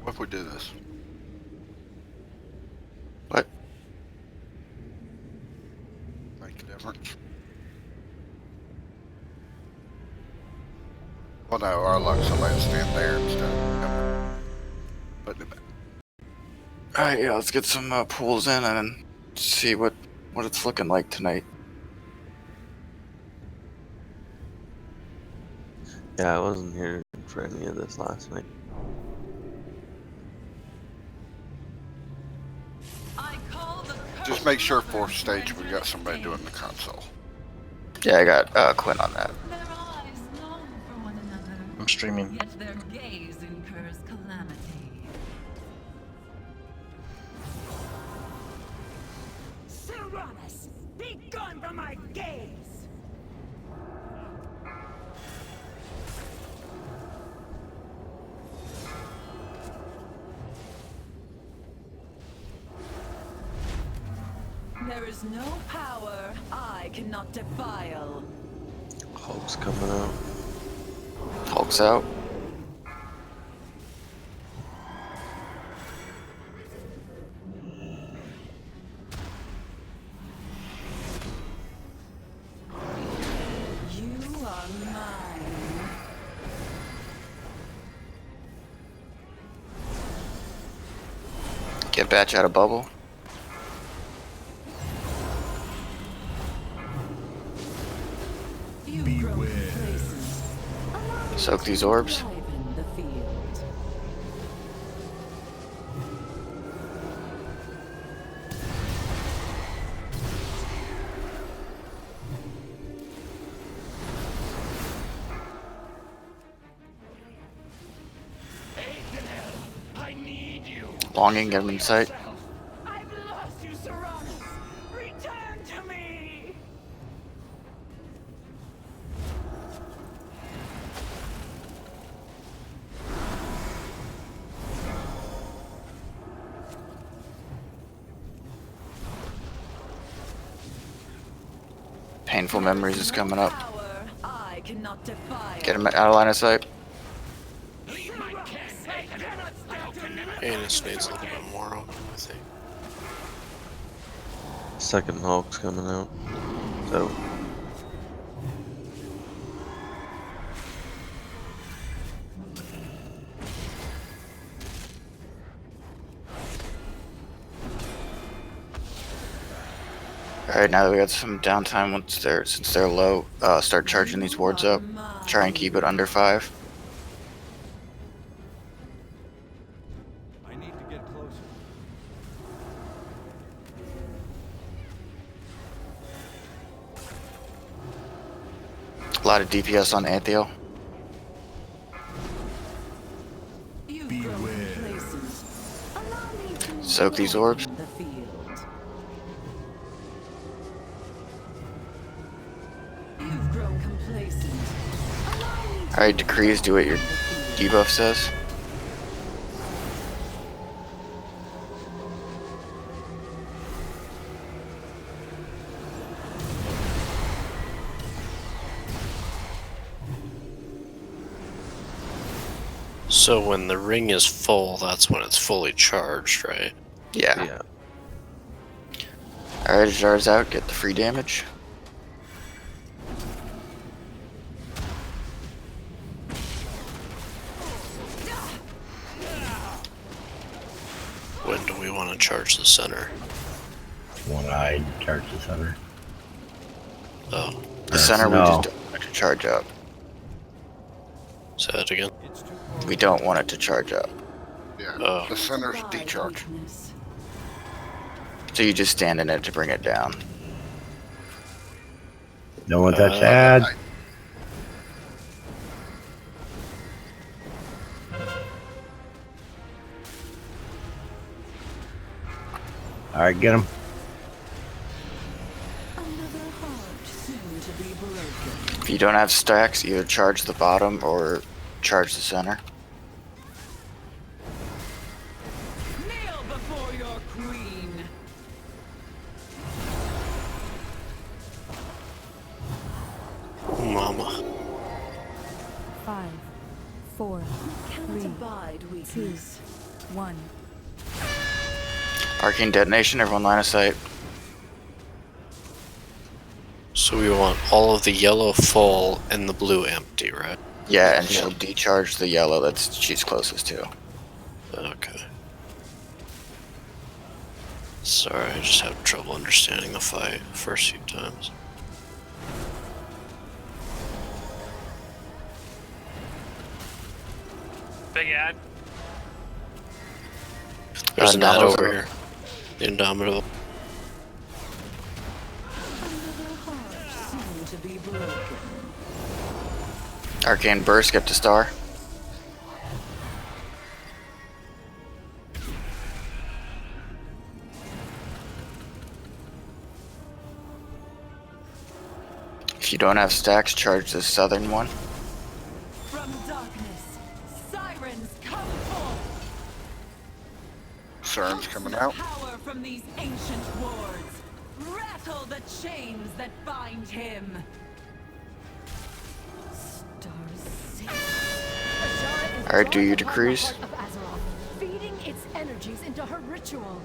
What if we do this? What? Make a difference? Well, no, I'd like somebody to stand there instead of putting it back. Alright, yeah, let's get some pools in and then see what it's looking like tonight. Yeah, I wasn't here for any of this last night. Just make sure 4th stage we got somebody doing the console. Yeah, I got Quinn on that. I'm streaming. Yet their gaze incurs calamity. Serranus, be gone from my gaze! There is no power I cannot defile. Hulk's coming out. Hulk's out. You are mine. Get Batch out of bubble. Soak these orbs. The field. I need you. Longing, get him in sight. I've lost you, Serranus. Return to me. Painful memories is coming up. Power I cannot defile. Get him out of line of sight. Anus needs a little bit more on him, I think. Second Hulk's coming out. So Alright, now that we got some downtime since they're low, start charging these wards up. Try and keep it under 5. I need to get closer. A lot of DPS on Anthiel. Soak these orbs. The field. You've grown complacent. Alright, Decrees, do what your debuff says. So when the ring is full, that's when it's fully charged, right? Yeah. yeah. Alright, Jar's out, get the free damage. When do we want to charge the center? When I charge the center. Oh, The center we no. just don't want it to charge up. say that again. We don't want it to charge up. Yeah, Oh. the center's decharge. So you just stand in it to bring it down. No one touch that. Alright, get him. Another heart soon to be broken. If you don't have stacks, either charge the bottom or charge the center. Kneel before your queen. Mama. 5, 4, Cannot 3, abide weakness. 1. Arcane detonation, everyone line of sight. So we want all of the yellow full and the blue empty, right? Yeah, and she'll decharge the yellow that's she's closest to. Okay. Sorry, I just have trouble understanding the fight first few times. Big ad. There's an ad Indomitable. over here. The Indomitable. Soon to be broken. Arcane burst, get to star. If you don't have stacks, charge the southern one. From darkness, sirens come forth. Cern's coming out. Power from these ancient wards. Rattle the chains that bind him. Alright, do your decrees. Feeding its energies into her ritual.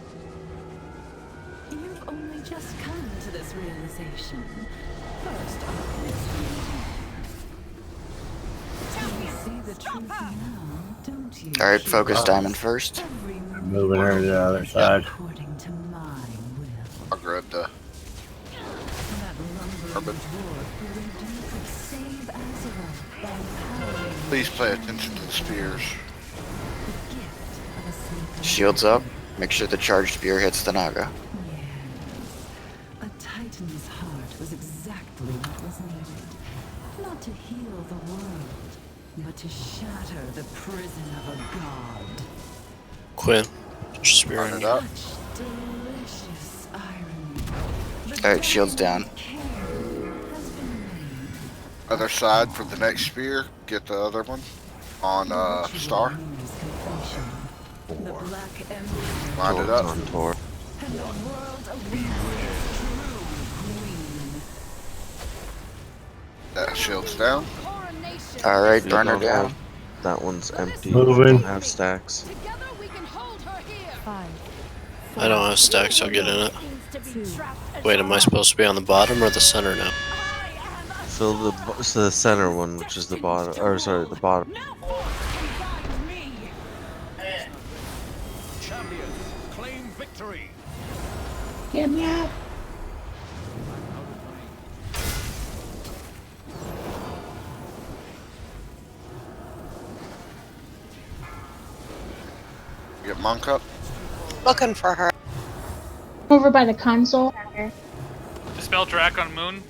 You've only just come to this realization. First, you see the truth now, don't you? Alright, focus diamond first. Every Moving her to the other side. according to my will. I'll grab the That lumbering Urban. dwarf believed you could save Azeroth by empowering Please pay attention to the spears. the gift of a sleeping Shields up. Make sure the charged spear hits the Naga. Yes. A titan's heart was exactly what was needed. Not to heal the world, but to shatter the prison of a god. Quinn, spear Run on it you. up. Such delicious irony. The Alright, shields down. care has been made. Other side for the next spear. Get the other one on star. The black ember Line it Tor's up. on Tor. and the world awaits its true queen. That shield's down. Alright, You burn her don't down. have- That one's empty. Moving. Don't have stacks. Together we can hold her here. 5. I don't have stacks, I'll get in it. Needs to be trapped as Wait, am I supposed to be on the bottom or the center now? Fill the center one, which is the bottom. Or sorry, the bottom. No force can bind me. Champions, claim victory. Get monk up. Looking for her. Over by the console. Dispel track on Moon.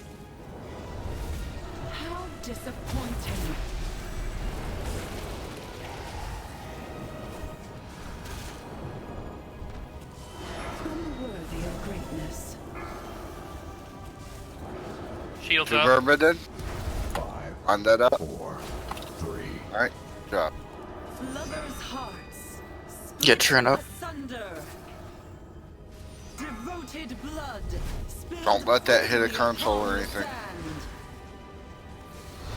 How disappointing. Unworthy of greatness. Shields Two up. vermidin. 5, Line that up. 4, 3. Alright. Good job. Lovers' hearts. Get Trin up. Asunder. Devoted blood. spilled Don't let that hit a upon the console or cold anything. sand.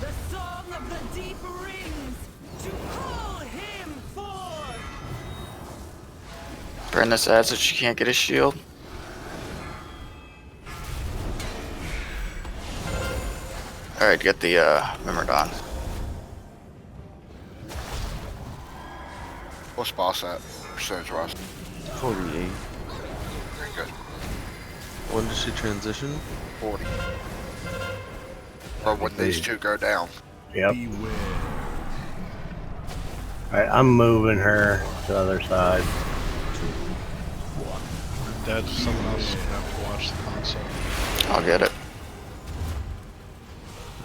The song of the deep rings to call him forth. Burn this ad so she can't get a shield. Alright, get the Myrmidon. What's boss at? Percentage wise. 48. Very good. When does she transition? 40. Or when these two go down. Yep. Beware. Alright, I'm moving her to the other side. Dead, someone else is gonna have to watch the console. I'll get it.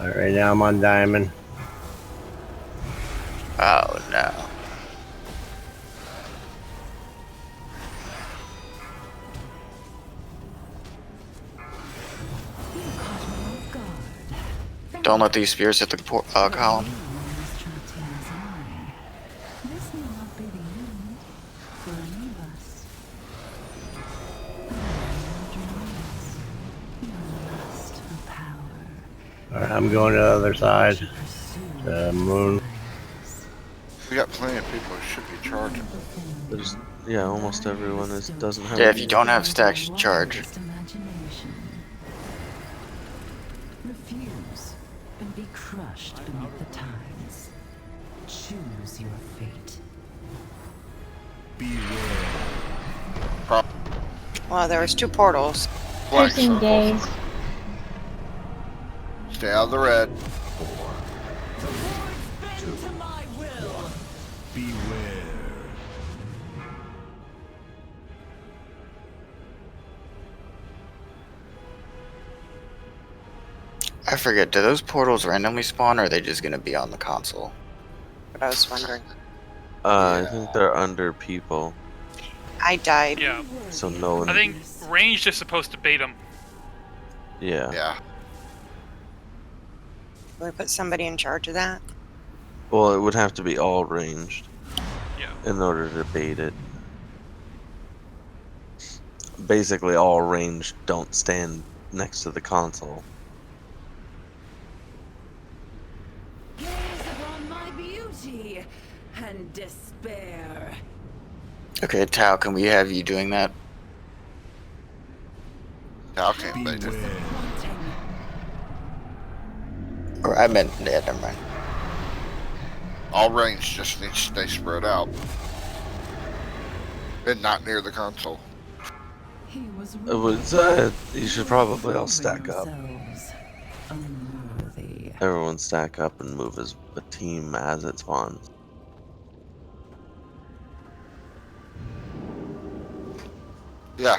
Alright, right now I'm on diamond. Oh no. You caught me off guard. Don't let these spears hit the column. This may not be the end for any of us. Your lust for power. Alright, I'm going to the other side. Pursue The moon. We got plenty of people who should be charging. There's, yeah, almost everyone doesn't have. Yeah, if you don't have stacks, charge. Refuse and be crushed beneath the tides. Choose your fate. Well, there was 2 portals. Blank Piercing circles. gaze. Stay out of the red. To my will. Beware. I forget, do those portals randomly spawn or are they just gonna be on the console? But I was wondering. I think they're under people, I died. Yeah. so no one. I think ranged is supposed to bait them. Yeah. Yeah. Will we put somebody in charge of that? Well, it would have to be all ranged. Yeah. In order to bait it. Basically, all ranged don't stand next to the console. Gaze upon my beauty and despair. Okay, Tao, can we have you doing that? Now can't bait it. Or I meant, yeah, never mind. All range just needs to stay spread out. And not near the console. He was It was, you should probably all stack up. Unworthy. Everyone stack up and move as a team as it spawns. Yeah.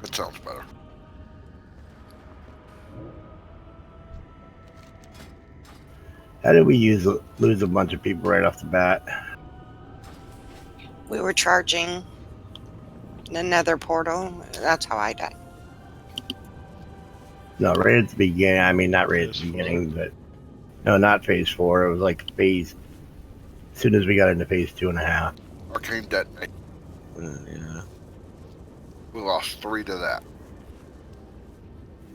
That sounds better. How did we lose a bunch of people right off the bat? We were charging another portal. That's how I died. No, right at the beginning. I mean, not right at the beginning, but no, not phase 4. It was like phase. As soon as we got into phase 2.5. Arcane detonate. Yeah. We lost 3 to that.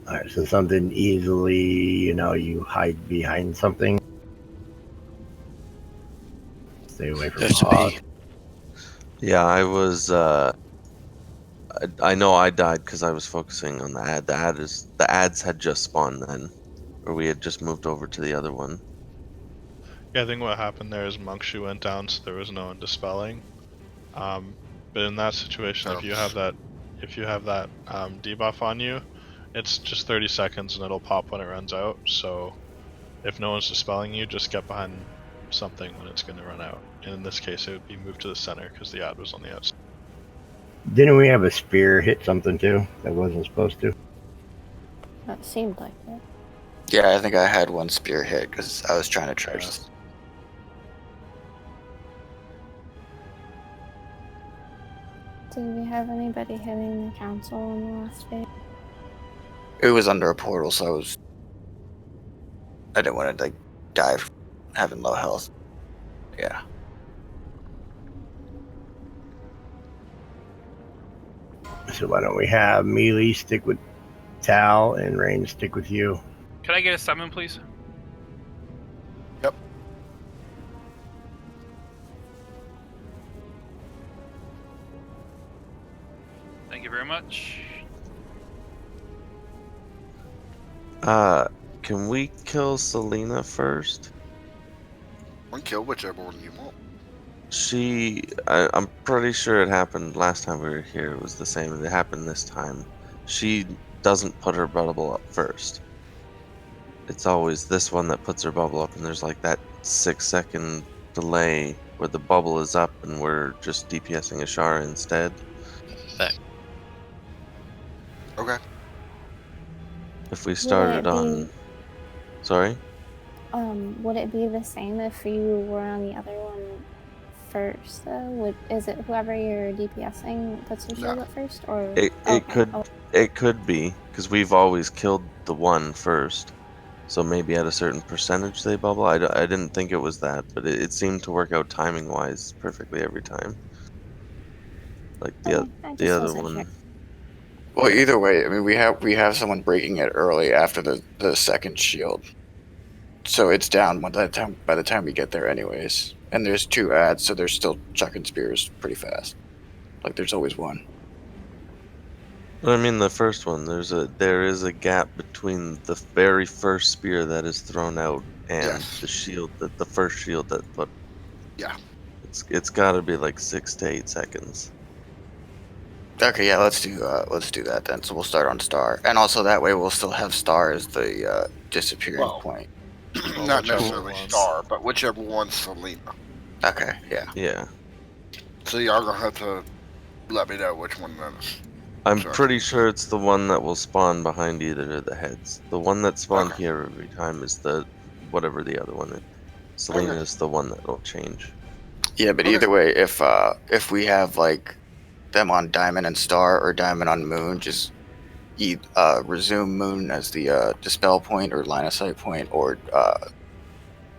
All right, so something easily, you hide behind something. Stay away from fog. Yeah, I was. I know I died because I was focusing on the ad. The ads had just spawned then, or we had just moved over to the other one. Yeah, I think what happened there is Monkshoe went down, so there was no one dispelling. But in that situation, if you have that debuff on you, it's just 30 seconds and it'll pop when it runs out. So if no one's dispelling you, just get behind something when it's going to run out. And in this case, it would be moved to the center because the ad was on the outside. Didn't we have a spear hit something too that wasn't supposed to? That seemed like it. Yeah, I think I had one spear hit because I was trying to charge this. Did we have anybody hitting the council in the last phase? It was under a portal, so I didn't want to dive having low health. Yeah. So why don't we have melee stick with Tal and range stick with you? Can I get a summon, please? Yep. Thank you very much. Can we kill Selena first? We can kill whichever one you want. I'm pretty sure it happened last time we were here. It was the same. It happened this time. She doesn't put her bubble up first. It's always this one that puts her bubble up, and there's like that 6-second delay where the bubble is up and we're just DPSing Ashara instead. Okay. If we started on... Sorry? Would it be the same if you were on the other one first, though? Is it whoever you're DPSing puts your shield up first, or It could be, because we've always killed the one first, so maybe at a certain percentage they bubble. I didn't think it was that, but it seemed to work out timing wise perfectly every time. Like the other one. Well, either way, I mean, we have someone breaking it early after the second shield, so it's down by the time we get there, anyways. And there's 2 ads, so they're still chucking spears pretty fast. Like there's always one. I mean, the first one. There is a gap between the very first spear that is thrown out and the shield the first shield that put. Yeah. It's got to be like 6 to 8 seconds. Okay, yeah, let's do that then. So we'll start on star, and also that way we'll still have star as the disappearing point. Not necessarily Star, but whichever one's Selena. Okay, yeah. Yeah. So y'all gonna have to let me know which one that is. I'm pretty sure it's the one that will spawn behind either of the heads. The one that spawned here every time is the whatever the other one is. Selena is the one that will change. Yeah, but either way, if we have like them on Diamond and Star or Diamond on Moon, just resume Moon as the dispel point or line of sight point, or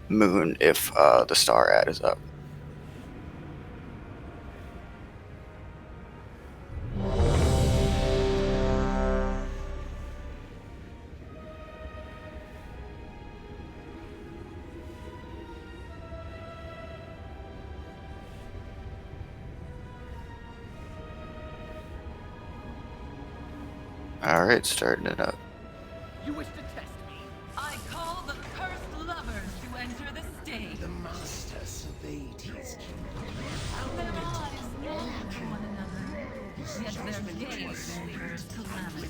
Moon if the Star ad is up. Alright, starting it up. You wish to test me? I call the cursed lovers to enter the stage. The master surveyed his kingdom. Their eyes long for one another, yet their gaze whispers calamity.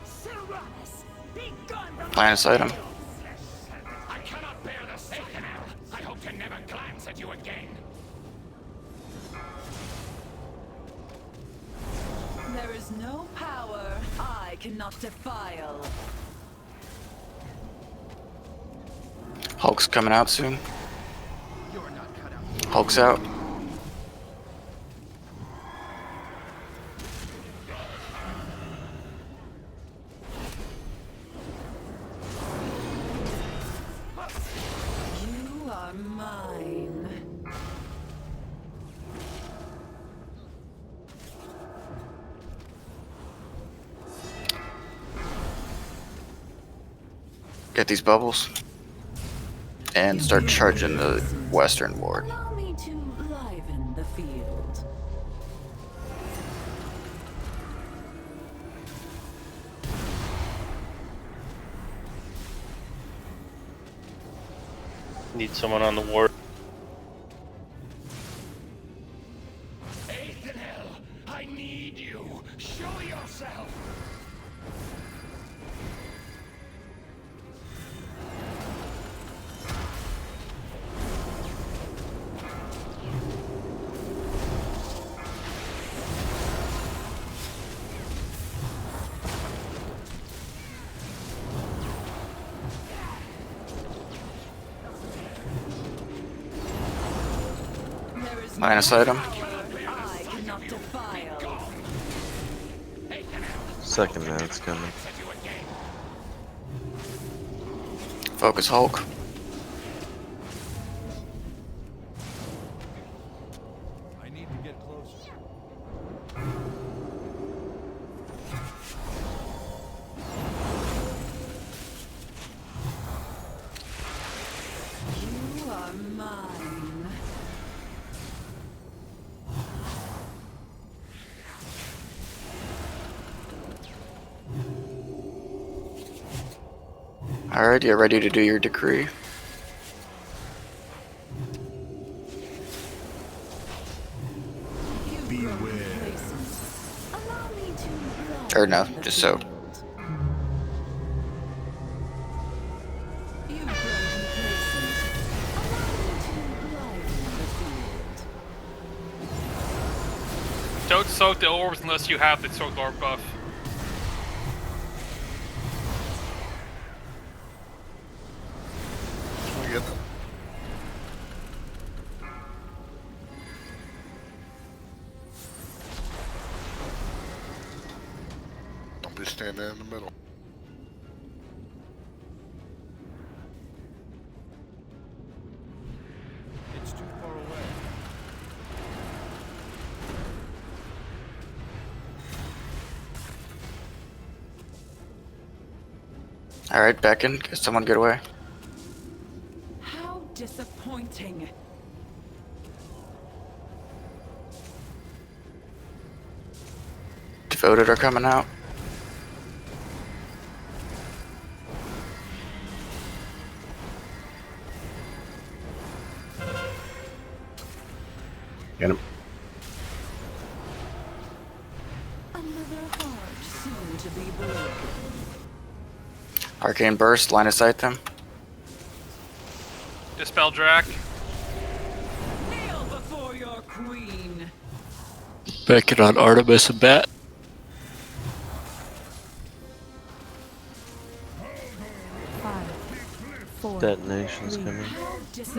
Serranus, be gone from Line of sight him. I cannot bear the sight, Canal. I hope to never glance at you again. There is no power I cannot defile. Hulk's coming out soon. Hulk's out. You are mine. Get these bubbles. And start charging the western ward. Allow me to liven the field. Need someone on the ward. Athanel, I need you. Show yourself. Line of sight him. I cannot defile. Second ad's coming. Focus Hulk. I need to get closer. You are mine. Alright, you're ready to do your decree. Allow me to Or no, just so. You've grown complacent. Allow me to liven the field. Don't soak the orbs unless you have the soak orb buff. We get them. Don't be standing in the middle. It's too far away. Alright, back in. Can someone get away? How disappointing. Devoted are coming out. Get him. Another heart soon to be broken. Arcane Burst, line of sight them. Dispel Drac. Kneel before your queen. Back it on Artemis and Bat. Detonation's coming.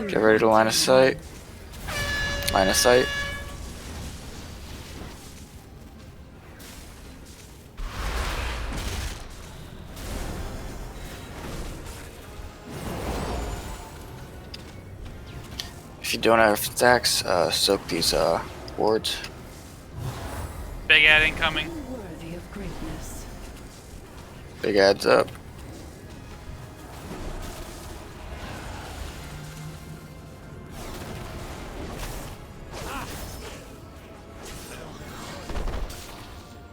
Get ready to line of sight. Line of sight. If you don't have stacks, soak these wards. Big ad incoming. Worthy of greatness. Big adds up.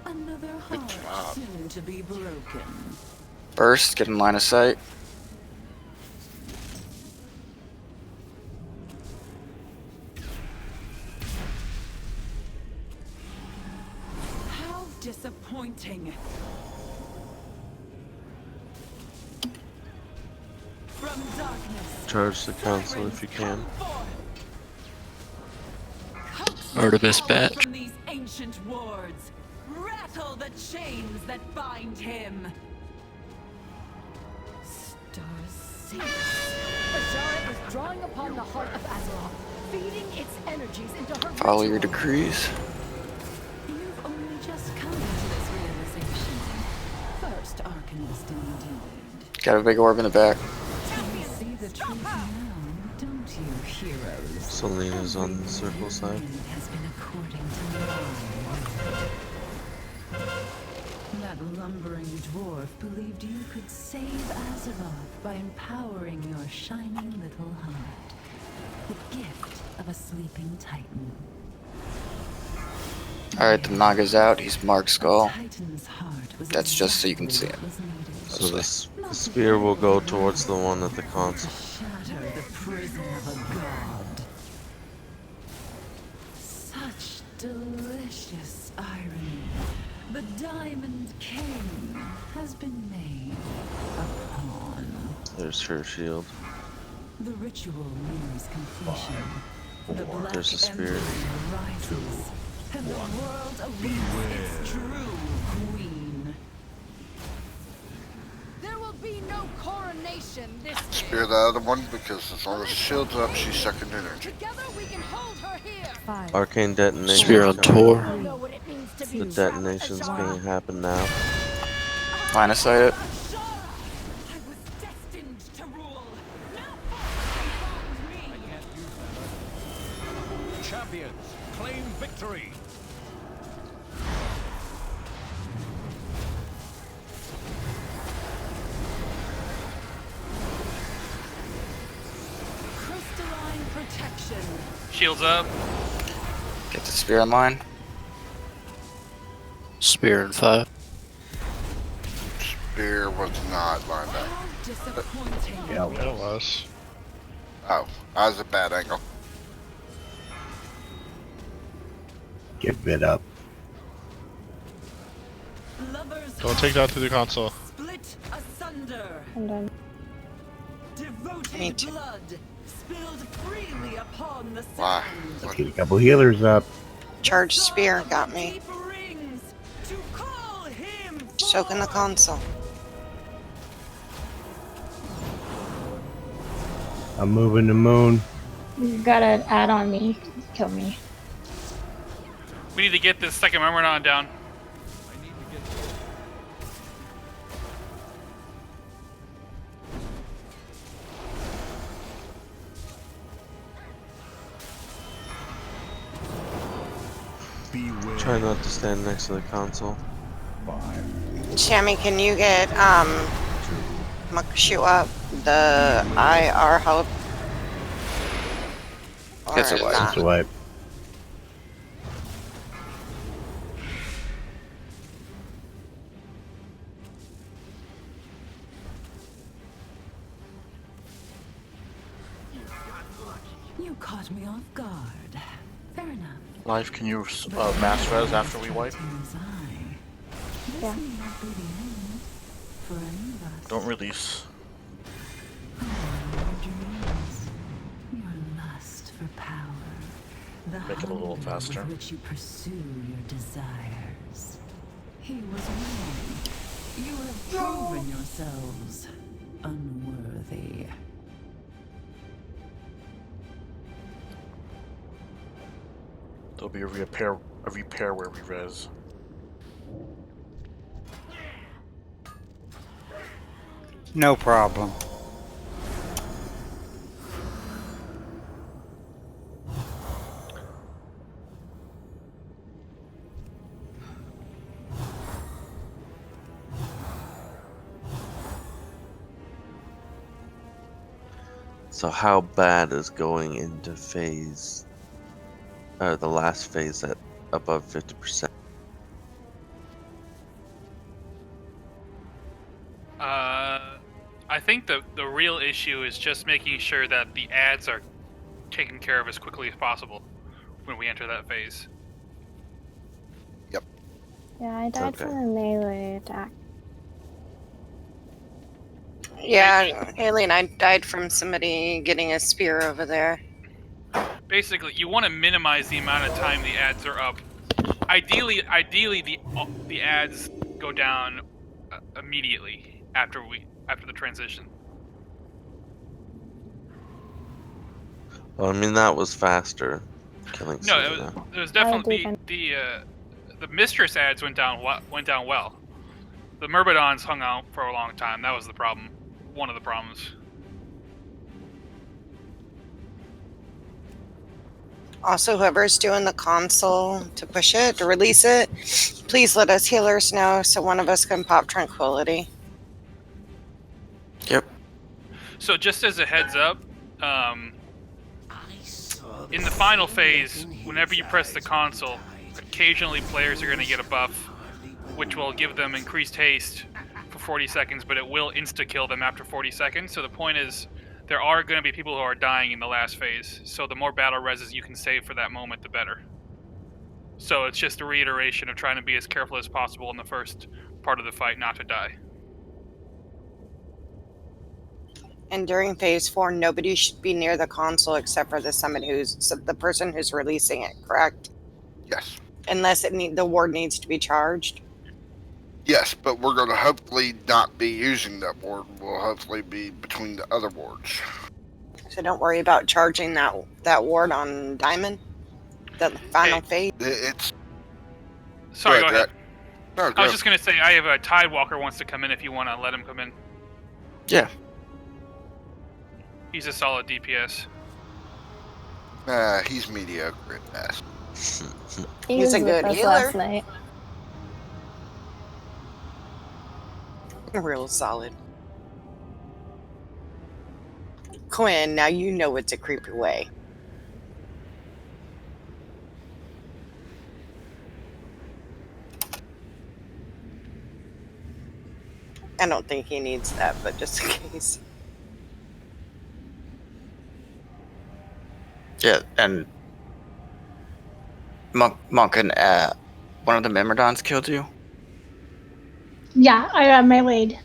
Another heart soon to be broken. Burst, get in line of sight. How disappointing. From darkness. Charge the council if you can. Artemis Bat. From these ancient wards. Rattle the chains that bind him. Stars Azara is drawing upon the heart of Azeroth, feeding its energies into her Follow your ritual. decrees. You've only just come to this realization. First Arcanist indeed. Got a big orb in the back. You see the truth now, don't you, heroes? Selena's on the circle side. Has been according to mine. That lumbering dwarf believed you could save Azeroth by empowering your shining little heart. The gift of a sleeping titan. Alright, the Naga's out. He's Mark Skull. Titan's heart was That's just so you can see it. So the spear will go towards the one at the console. Shatter the prison of a god. Such delicious irony. The Diamond King has been made a pawn. There's her shield. The ritual nears completion. The black There's a spear. empire rises, and the world awaits its true queen. There will be no coronation this Spear the other one because as long as the shield's up, she's sucking energy. Together we can hold her here. Arcane detonation. Spear on Tor. You know what it means to be The detonation's gonna happen now. Line of sight it. I was destined to rule. No force can bind me. Champions, claim victory. Crystalline protection. Shields up. Get the spear in line. Spear and 5. Spear was not lined up. How disappointing. Yeah, Yeah, it was. Oh, that was a bad angle. get bit up. Lovers Don't take that to the console. split asunder. I'm done. Me Devoted too. blood spilled freely upon the Why? sand. Let's get a couple healers up. Charged spear got me. Deep rings to call him Soaking the console. I'm moving the moon. You gotta add on me. Kill me. We need to get this second Myrmidon down. Try not to stand next to the console. Shammy, can you get shoot up the IR help. Or It's a wipe. not. It's a wipe. You caught me off guard. Fair enough. Life, can you mass res after we wipe? Yeah. Don't release. Your lust for power. The Make it a little hunger faster. with which you pursue your desires. He was wrong. You have proven yourselves unworthy. There'll be a repair where we res. No problem. So how bad is going into phase, the last phase at above 50%? I think the real issue is just making sure that the ads are taken care of as quickly as possible when we enter that phase. Yep. Yeah, I died from a melee attack. Yeah, Haley and I died from somebody getting a spear over there. Basically, you want to minimize the amount of time the ads are up. Ideally, the ads go down immediately after the transition. Well, I mean that was faster. Killing No, it was definitely the mistress ads went down well. The Myrmidons hung out for a long time. That was the problem. One of the problems. Also, whoever's doing the console to push it, to release it, please let us healers know so one of us can pop Tranquility. Yep. So just as a heads up, in the final phase, whenever you press the console, occasionally players are going to get a buff, which will give them increased haste for 40 seconds, but it will insta-kill them after 40 seconds. So the point is, there are going to be people who are dying in the last phase, so the more battle reses you can save for that moment, the better. So it's just a reiteration of trying to be as careful as possible in the first part of the fight not to die. And during phase 4, nobody should be near the console except for the person who's releasing it, correct? Yes. Unless the ward needs to be charged. Yes, but we're going to hopefully not be using that ward. We'll hopefully be between the other wards. So don't worry about charging that ward on Diamond. The final phase. It's. Sorry, go ahead. No, I was just going to say, I have a Tidewalker wants to come in if you want to let him come in. Yeah. He's a solid DPS. He's mediocre at best. He's a good healer. Last night. Real solid. Quinn, now you know it's a creepy way. I don't think he needs that, but just in case. Yeah, and Monk and one of the Myrmidons killed you? Yeah, I got meleeed.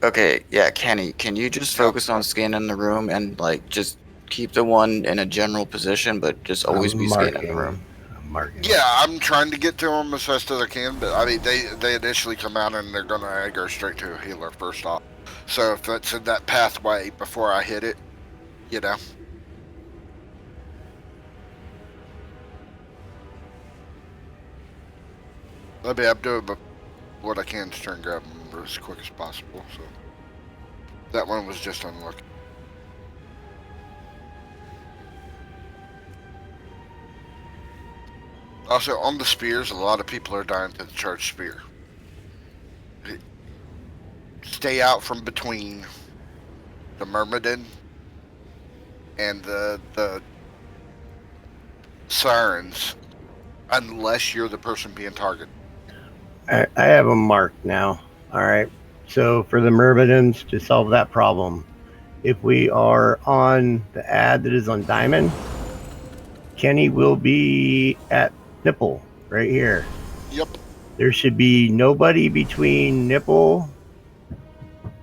Okay, yeah, Kenny, can you just focus on scanning the room and like just keep the one in a general position, but just always be scanning the room? Yeah, I'm trying to get to them as fast as I can, but I mean, they initially come out and they're going to go straight to a healer first off. So if it's in that pathway before I hit it, you know. I mean, I'm doing what I can to try and grab them as quick as possible, so. That one was just unlucky. Also, on the spears, a lot of people are dying to the charged spear. stay out from between the Myrmidon and the sirens, unless you're the person being targeted. I have them marked now. All right. So for the Myrmidons, to solve that problem, if we are on the ad that is on Diamond, Kenny will be at Nipple right here. Yep. There should be nobody between Nipple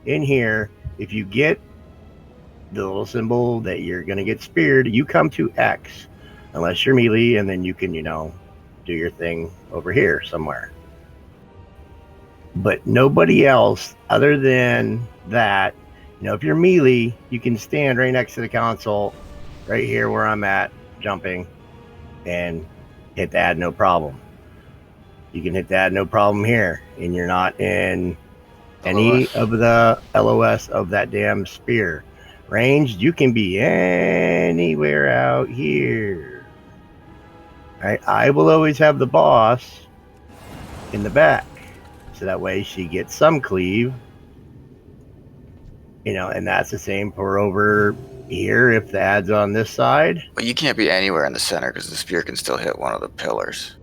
in here. If you get the little symbol that you're going to get speared, you come to X, unless you're melee, and then you can, do your thing over here somewhere. But nobody else other than that, if you're melee, you can stand right next to the console, right here where I'm at, jumping, and hit that no problem. You can hit that no problem here, and you're not in any of the LOS of that damn spear. Ranged, you can be anywhere out here. Right? I will always have the boss in the back, so that way she gets some cleave. And that's the same for over here if the ad's on this side. But you can't be anywhere in the center because the spear can still hit one of the pillars.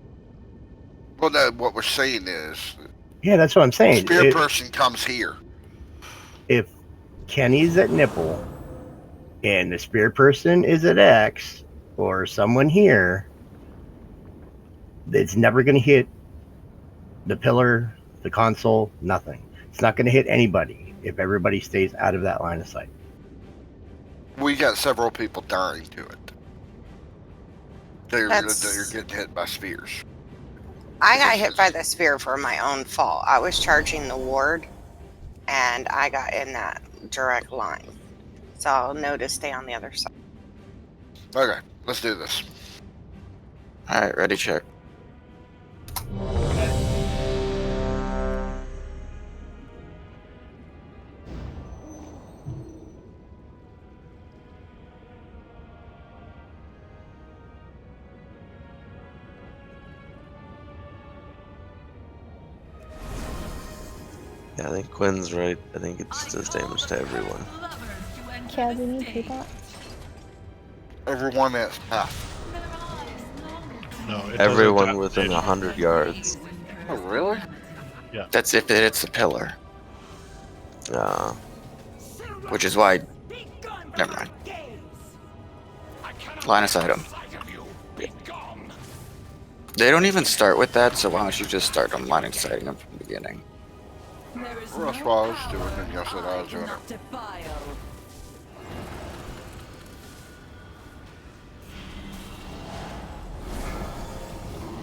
Well, what we're saying is... Yeah, that's what I'm saying. Spear person comes here. If Kenny's at Nipple and the spear person is at X or someone here, it's never going to hit the pillar, the console, nothing. It's not going to hit anybody if everybody stays out of that line of sight. We got several people dying to it. They're getting hit by spears. I got hit by the spear for my own fault. I was charging the ward, and I got in that direct line. So I'll know to stay on the other side. Okay, let's do this. Alright, ready, check. Yeah, I think Quinn's right. I think it just does damage to everyone. Yeah, do you need people? Everyone that's half. No, it Everyone within 100 yards. Oh, really? Yeah. That's if it hits the pillar. Yeah. Which is why... Never mind. Line of sight them. They don't even start with that, so why don't you just start them line of sighting them from the beginning? Well, that's what I was doing, and y'all said I was doing it.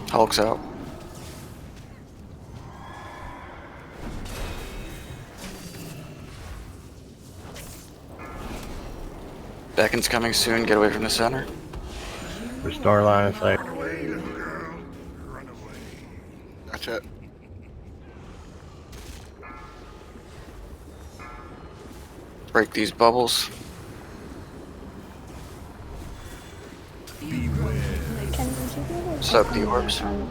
Hulk's out. Beckon's coming soon. Get away from the center. Restore line of sight. That's it. Break these bubbles. Ken, would you be able to Soak put the them orbs. on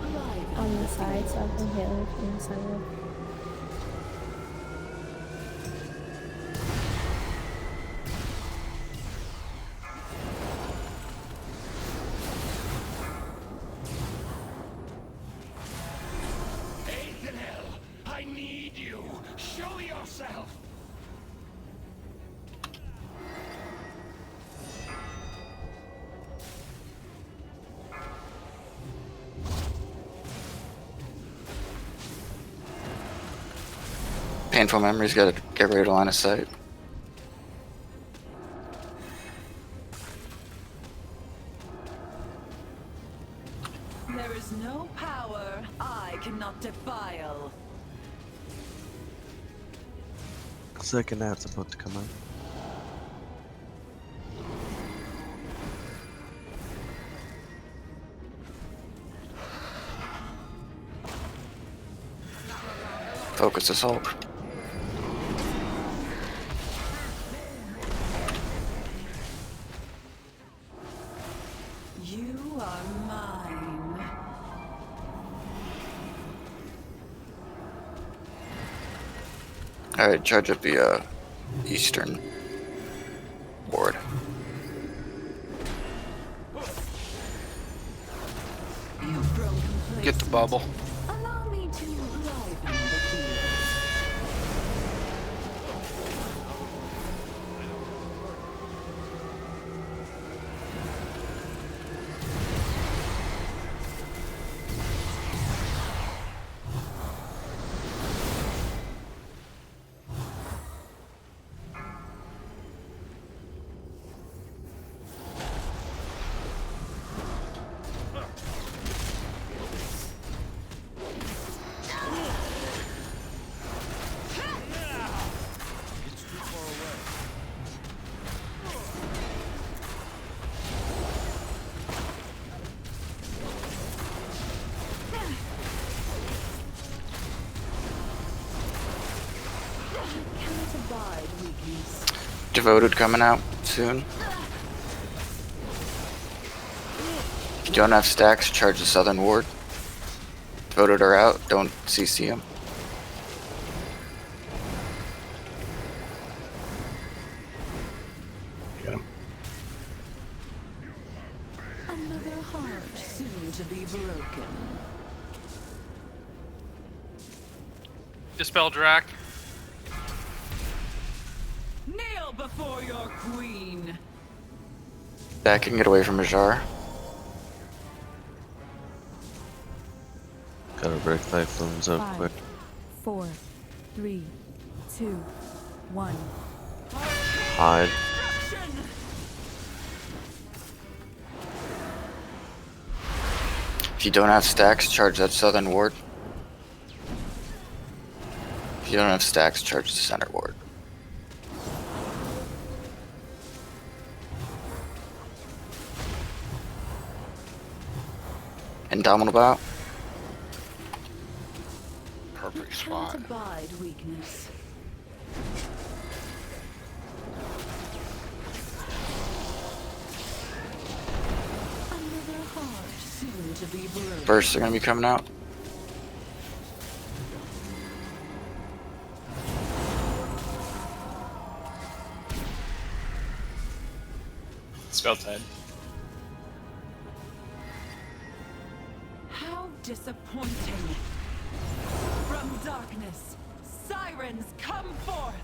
the side so I can hit them from the center? I need you. Show yourself. Painful memories. Got to get rid of line of sight. There is no power I cannot defile. Second ad's about to come out. Focus assault. You are mine. Alright, charge up the eastern ward. Get the bubble. Allow me to liven the field. Devoted coming out soon. If you don't have stacks, charge the southern ward. Devoted are out, don't CC them. Get him. Another heart soon to be broken. Dispel Drac. Kneel before your queen. Stack can get away from Ajar. Gotta break Typhoons up 5, quick. 4, 3, 2, 1. Hide. If you don't have stacks, charge that southern ward. If you don't have stacks, charge the center ward. Indomitable out. Perfect spot. Can't abide weakness. Another heart soon to be broken. Bursts are gonna be coming out. Spell tide. How disappointing. From darkness, sirens come forth.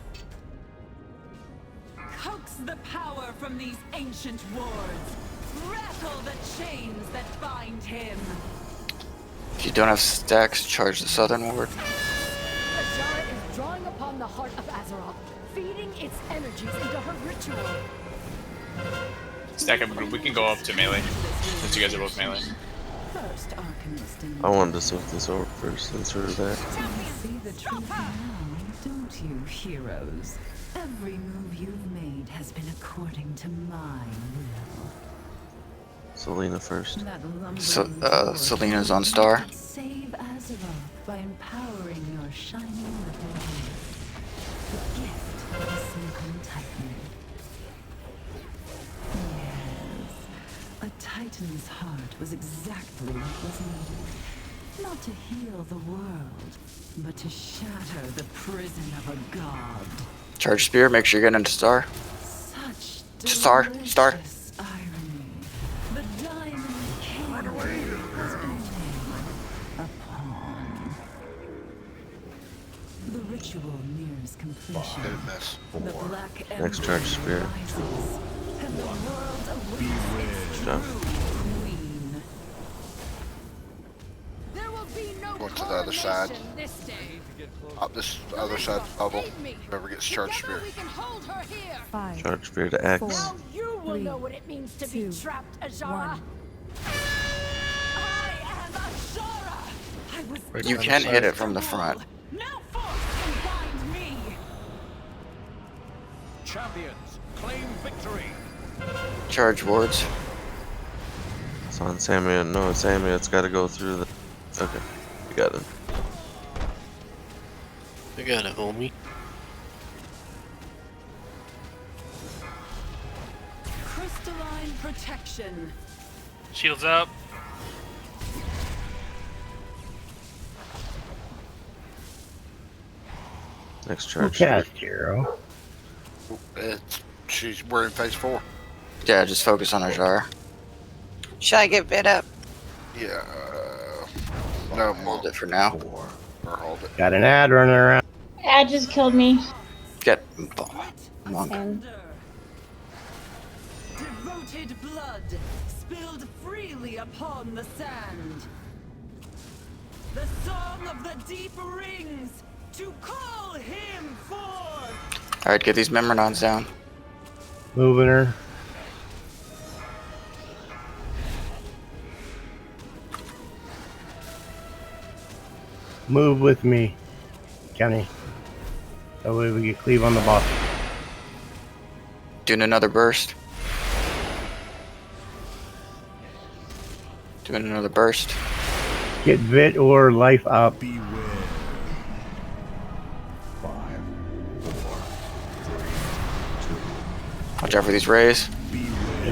Coax the power from these ancient wards. Rattle the chains that bind him. If you don't have stacks, charge the southern ward. Azara is drawing upon the heart of Azeroth, feeding its energies into her ritual. Stack up, we can go up to melee, since you guys are both melee. First Arcanist in I wanted to swift this over first since we're there. You see the truth now, don't you, heroes? Every move you've made has been according to my will. Selena first. That lumbering Selena's on star. save Azeroth by empowering your shining little hand. The gift of the Silken Titan. Yes, a Titan's heart was exactly what was needed. Not to heal the world, but to shatter the prison of a god. Charge spear, make sure you get into star. Such Star. delicious irony. The Diamond King was only a pawn. The ritual nears completion. The black Next ember charge spear. rises, and the world awaits its Jump. true queen. There will be no Going to the other side. coronation this day. Up this other side bubble. Whoever gets charged spear. We can hold her here. 5, Charge spear to X. Now you will 3, know what it means to be 2, trapped, Azara. 1. I am Azara. I was You can hit it from the front. No force can bind me. Champions, claim victory. Charge wards. It's on Sammy. No, it's Sammy. It's got to go through the. Okay, we got it. I got it, homie. Crystalline protection. Shields up. Next Who charge. cast Hero? We're in phase 4. Yeah, just focus on Ajar. Should I get bit up? Yeah. No, Hold it for now. Or hold it. Got an ad running around. Ad just killed me. Get monk. Devoted blood spilled freely upon the sand. The song of the deep rings to call him forth. Alright, get these Memornons down. Moving her. Move with me, Kenny. That way we can cleave on the boss. Doing another burst. Doing another burst. Get Vit or life up. Watch out for these rays.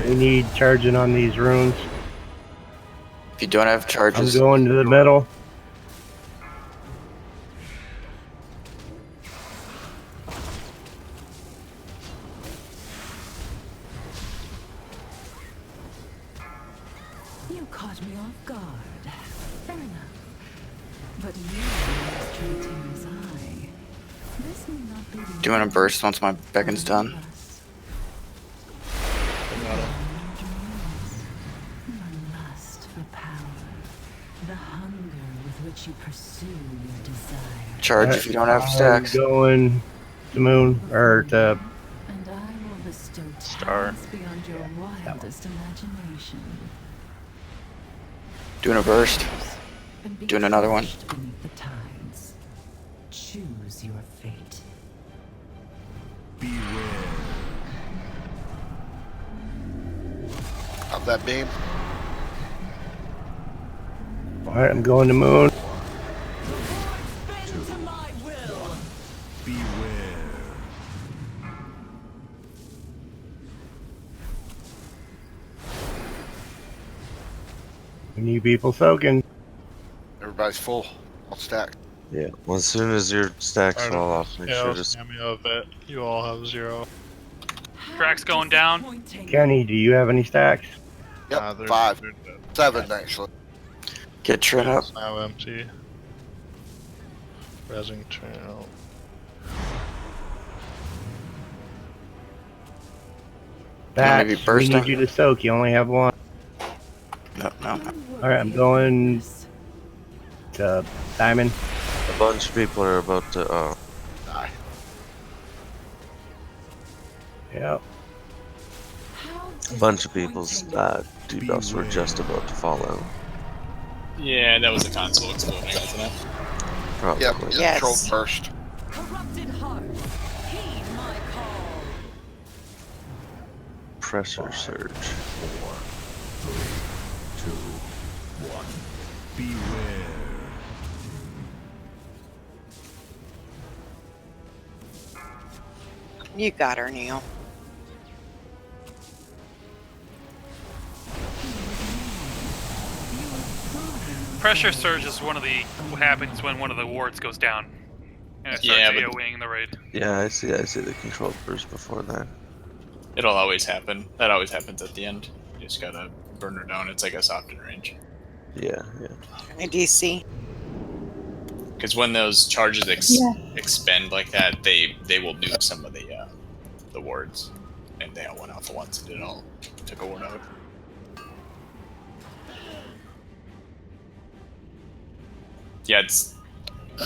We need charging on these runes. If you don't have charges, I'm going to the middle. You caught me off guard. Fair enough. But you are straight in his eye. This may not be the doing a burst once my beckon's done. Your lust for power. The hunger with which you pursue your desire. Charge if you don't have stacks. I'm going to moon or to And I will bestow Star. talents beyond your wildest imagination. Doing a burst. And be Doing another one. crushed beneath the tides. Choose your fate. Of that beam. Alright, I'm going to moon. Bend to my will. We need people soaking. Everybody's full. All stacked. Yeah. Well, as soon as your stacks fall off, make sure to. Stamina of it. You all have 0. Drax going down. Kenny, do you have any stacks? Yep, 5. 7, actually. Get Trin up. It's now empty. Resing trail. That maybe we bursting? need you to soak. You only have one. No. Alright, I'm going to Diamond. A bunch of people are about to. Die. Yep. A bunch of people's debuffs were just about to fall out. Yeah, that was the console exploding, wasn't it? Probably. Yep, Yes. controlled first. Corrupted hearts, heed my call. Pressure surge. 4, 3, 2, 1. Beware. You got her, Neil. Pressure surge is what happens when one of the wards goes down. And it starts Yeah, but- AoEing the raid. Yeah, I see the controlled burst before that. It'll always happen. That always happens at the end. You just gotta burn her down. It's like a softened range. Yeah. My DC. Because when those charges Yeah. expend like that, they will nuke some of the wards, and they all went out for once and it all took a ward out. Yeah, it's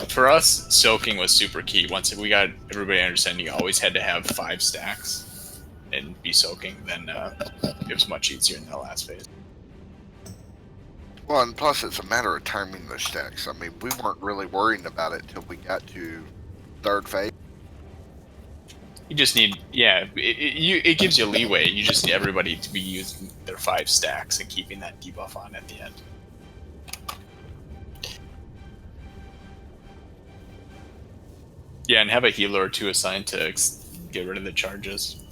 for us. Soaking was super key. Once we got everybody understanding, you always had to have 5 stacks and be soaking. Then it was much easier in that last phase. Well, and plus it's a matter of timing the stacks. I mean, we weren't really worrying about it till we got to 3rd phase. You just need, it gives you leeway. You just need everybody to be using their 5 stacks and keeping that debuff on at the end. Yeah, and have a healer or 2 assigned to get rid of the charges.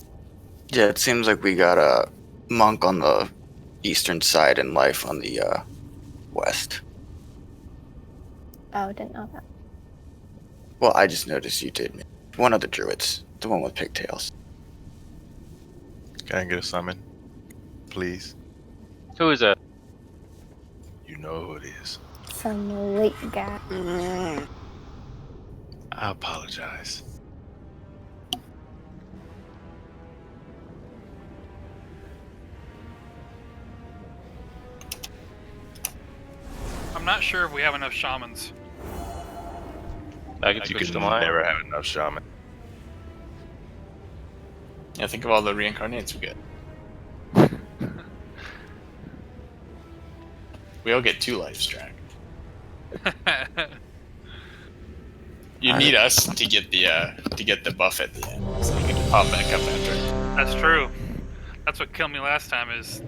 Yeah, it seems like we got a monk on the eastern side and life on the west. Oh, didn't know that. Well, I just noticed you did. One of the druids, the one with pigtails. Can I get a summon, please? Who is that? You know who it is. Some late guy. I apologize. I'm not sure if we have enough shamans. I can You switch could to mine. never have enough shaman. Yeah, think of all the reincarnates we get. We all get 2 lives, Jack. You need us to get the buff at the end, so you can pop back up after. That's true. That's what killed me last time is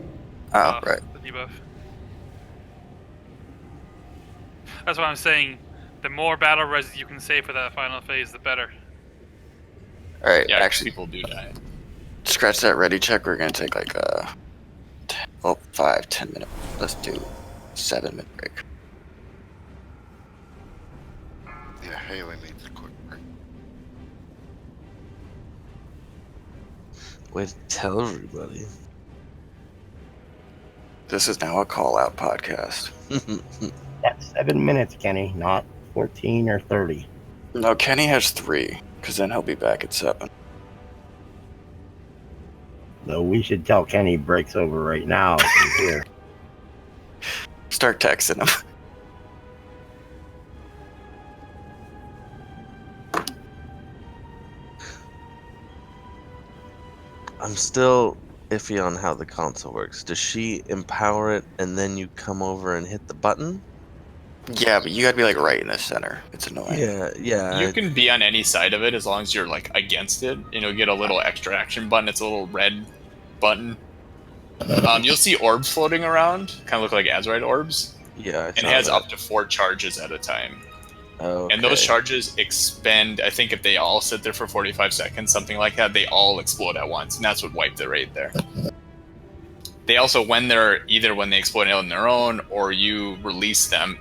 right. the debuff. That's what I'm saying. The more battle res you can save for that final phase, the better. Alright, Yeah, actually, people do die. scratch that ready check. We're going to take like a 5-10 minute. Let's do 7-minute break. Yeah, Haley needs a quick break. Way to tell everybody. This is now a call-out podcast. That's 7 minutes, Kenny, not 14 or 30. No, Kenny has 3, because then he'll be back at 7. Though we should tell Kenny breaks over right now if he's here. Start texting him. I'm still iffy on how the console works. Does she empower it and then you come over and hit the button? Yeah, but you gotta be like right in the center. It's annoying. Yeah. You can be on any side of it as long as you're like against it. You'll get a little extra action button. It's a little red button. You'll see orbs floating around, kind of look like Azurite orbs. Yeah, and it has up to 4 charges at a time. Okay. And those charges expend, I think if they all sit there for 45 seconds, something like that, they all explode at once, and that's what wiped the raid there. They also, when they explode on their own, or you release them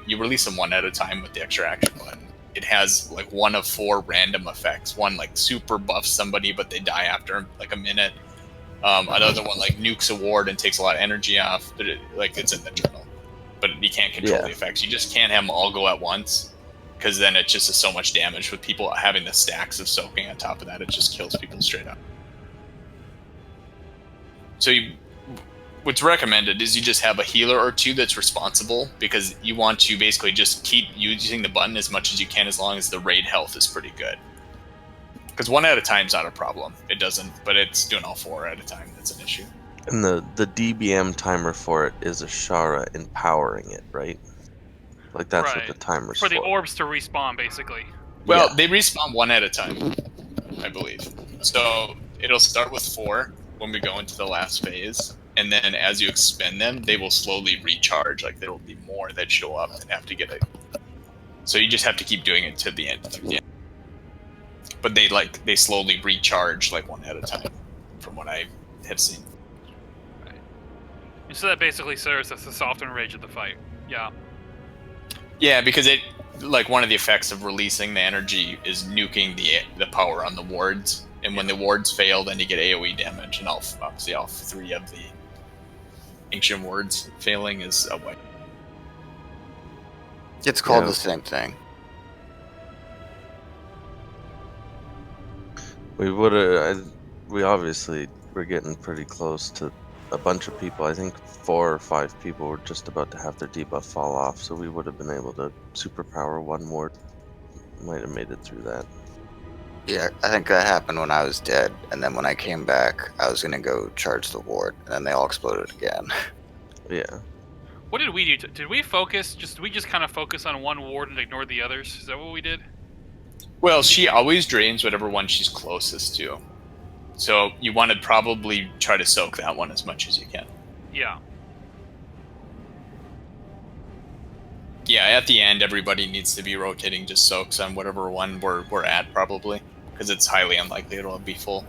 one at a time with the extra action button. It has like 1 of 4 random effects. One like super buffs somebody, but they die after like a minute. Another one like nukes a ward and takes a lot of energy off, but it's in the journal. But you can't control the effects. You just can't have them all go at once, because then it just is so much damage with people having the stacks of soaking on top of that. It just kills people straight up. So what's recommended is you just have a healer or 2 that's responsible, because you want to basically just keep using the button as much as you can as long as the raid health is pretty good. Because 1 at a time is not a problem. It doesn't, but it's doing all 4 at a time that's an issue. And the DBM timer for it is Ashara empowering it, right? Like that's what the timer's for the orbs to respawn, basically. Well, they respawn 1 at a time, I believe. So it'll start with 4 when we go into the last phase, and then as you expend them, they will slowly recharge. Like there will be more that show up and have to get it. So you just have to keep doing it to the end. Through the end. But they slowly recharge like 1 at a time, from what I have seen. And so that basically serves as the soften rage of the fight. Yeah. Yeah, because it one of the effects of releasing the energy is nuking the power on the wards, and when the wards fail, then you get AOE damage, and obviously all 3 of the ancient wards failing is a wipe. It's called the same thing. We obviously were getting pretty close to a bunch of people. I think 4 or 5 people were just about to have their debuff fall off, so we would have been able to superpower 1 more. Might have made it through that. Yeah, I think that happened when I was dead, and then when I came back, I was gonna go charge the ward, and then they all exploded again. Yeah. What did we do? Did we just kind of focus on 1 ward and ignore the others? Is that what we did? Well, she always drains whatever one she's closest to. So you want to probably try to soak that one as much as you can. Yeah. Yeah, at the end, everybody needs to be rotating just soaks on whatever one we're at, probably. Because it's highly unlikely it'll be full.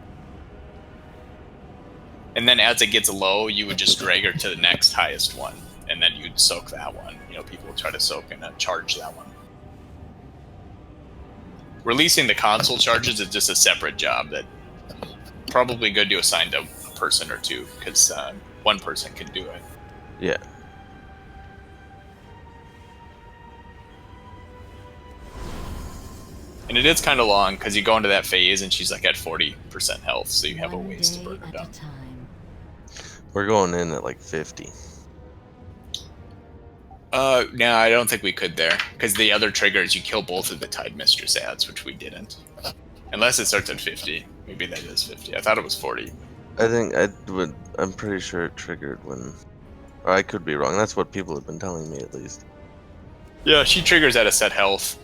And then as it gets low, you would just drag her to the next highest one. And then you'd soak that one. People would try to soak and charge that one. releasing the console charges is just a separate job that probably good to assign to a person or two, because one person can do it. Yeah. And it is kind of long because you go into that phase and she's like at 40% health, so you have a ways to burn her down. We're going in at like 50. No, I don't think we could there, because the other trigger is you kill both of the Tide Mistress ads, which we didn't. Unless it starts at 50. Maybe that is 50. I thought it was 40. I'm pretty sure it triggered when... Or I could be wrong. That's what people have been telling me, at least. Yeah, she triggers at a set health,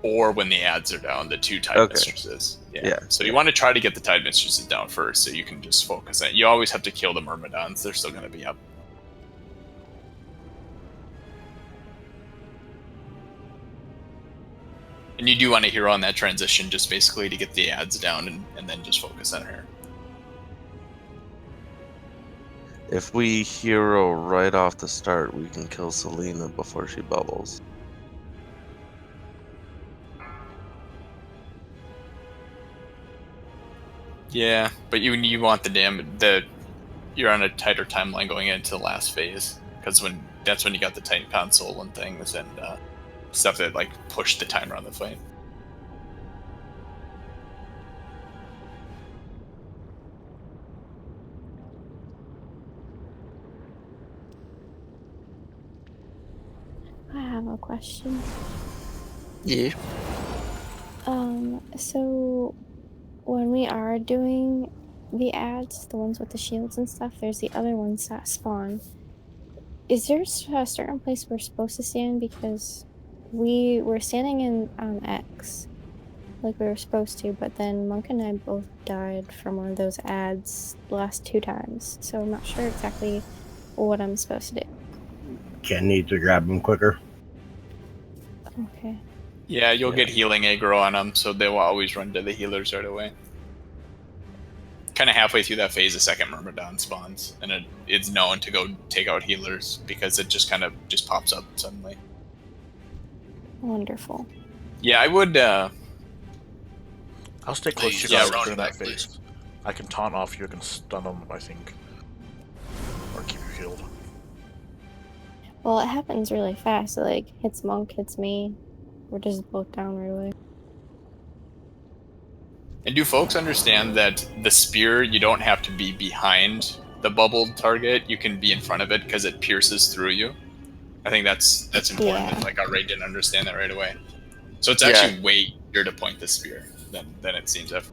or when the ads are down, the 2 Tide Mistresses. Yeah. So you want to try to get the Tide Mistresses down first, so you can just focus on it. You always have to kill the Myrmidons. They're still going to be up. And you do want a hero on that transition, just basically to get the ads down and then just focus on her. If we hero right off the start, we can kill Selena before she bubbles. Yeah, but you want the damage. You're on a tighter timeline going into the last phase, because that's when you got the Titan console and things and stuff that like push the timer on the fight. I have a question. Yeah. So when we are doing the ads, the ones with the shields and stuff, there's the other ones that spawn. Is there a certain place we're supposed to stand? Because we were standing in X, like we were supposed to, but then Monk and I both died from one of those ads the last 2 times, so I'm not sure exactly what I'm supposed to do. Ken needs to grab him quicker. Okay. Yeah, you'll get healing aggro on them, so they will always run to the healers right away. Kind of halfway through that phase, a second Myrmidon spawns, and it's known to go take out healers because it just kind of just pops up suddenly. Wonderful. Yeah, I would. I'll stay close to you Yeah, guys run during that back, phase. I can taunt off you, I can stun them, I think. Or keep you healed. Well, it happens really fast. It, like, hits Monk, hits me. We're just both down right away. And do folks understand that the spear, you don't have to be behind the bubbled target, you can be in front of it because it pierces through you? I think that's important. Yeah. Like, our raid didn't understand that right away. So it's actually way easier to point the spear than it seems at.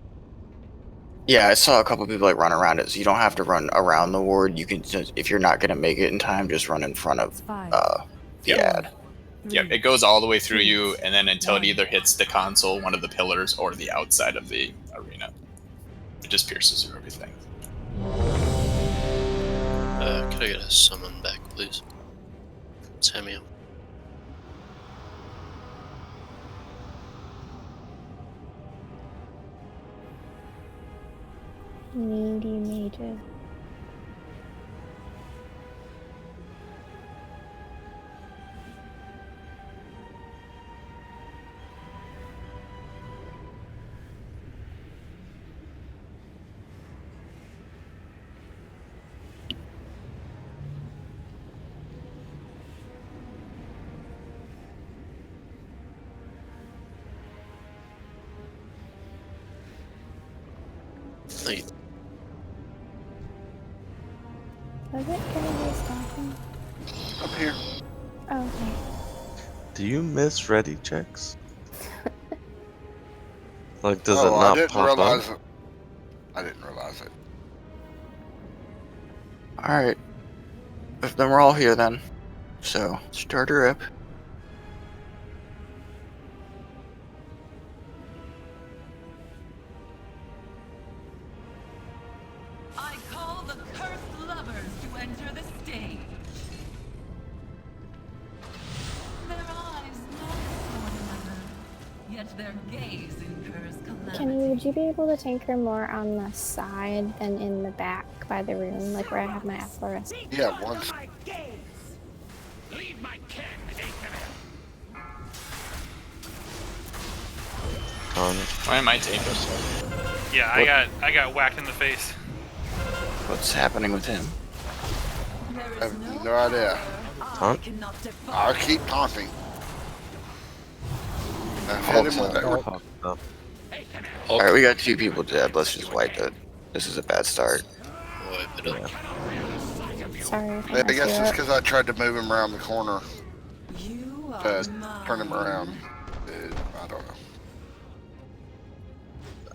Yeah, I saw a couple people like run around it, so you don't have to run around the ward. You can just, if you're not gonna make it in time, just run in front of the ad. Yeah, it goes all the way through you, and then until it either hits the console, one of the pillars, or the outside of the arena. It just pierces through everything. Could I get a summon back, please? Samuel. Needy mages. Wait. Was it Kennedy talking? Up here. Oh, okay. Do you miss ready checks? Like, does it I not didn't pop realize up? it. I didn't realize it. Alright. Then we're all here then. So, start her up. I call the cursed lovers to enter the stage. Their eyes never one another, yet their gaze incurs calamity. Kenny, would you be able to tank her more on the side than in the back by the room, like where I have my Alexstrazsa? Yeah, once. taunt. Why am I taking this? Yeah, I got whacked in the face. What's happening with him? I have no idea. Taunt? I keep taunting. I've hit him with that. Alright, we got 2 people dead. Let's just wipe it. This is a bad start. Sorry if I I messed guess you it's up. because I tried to move him around the corner to turn him around. I don't know.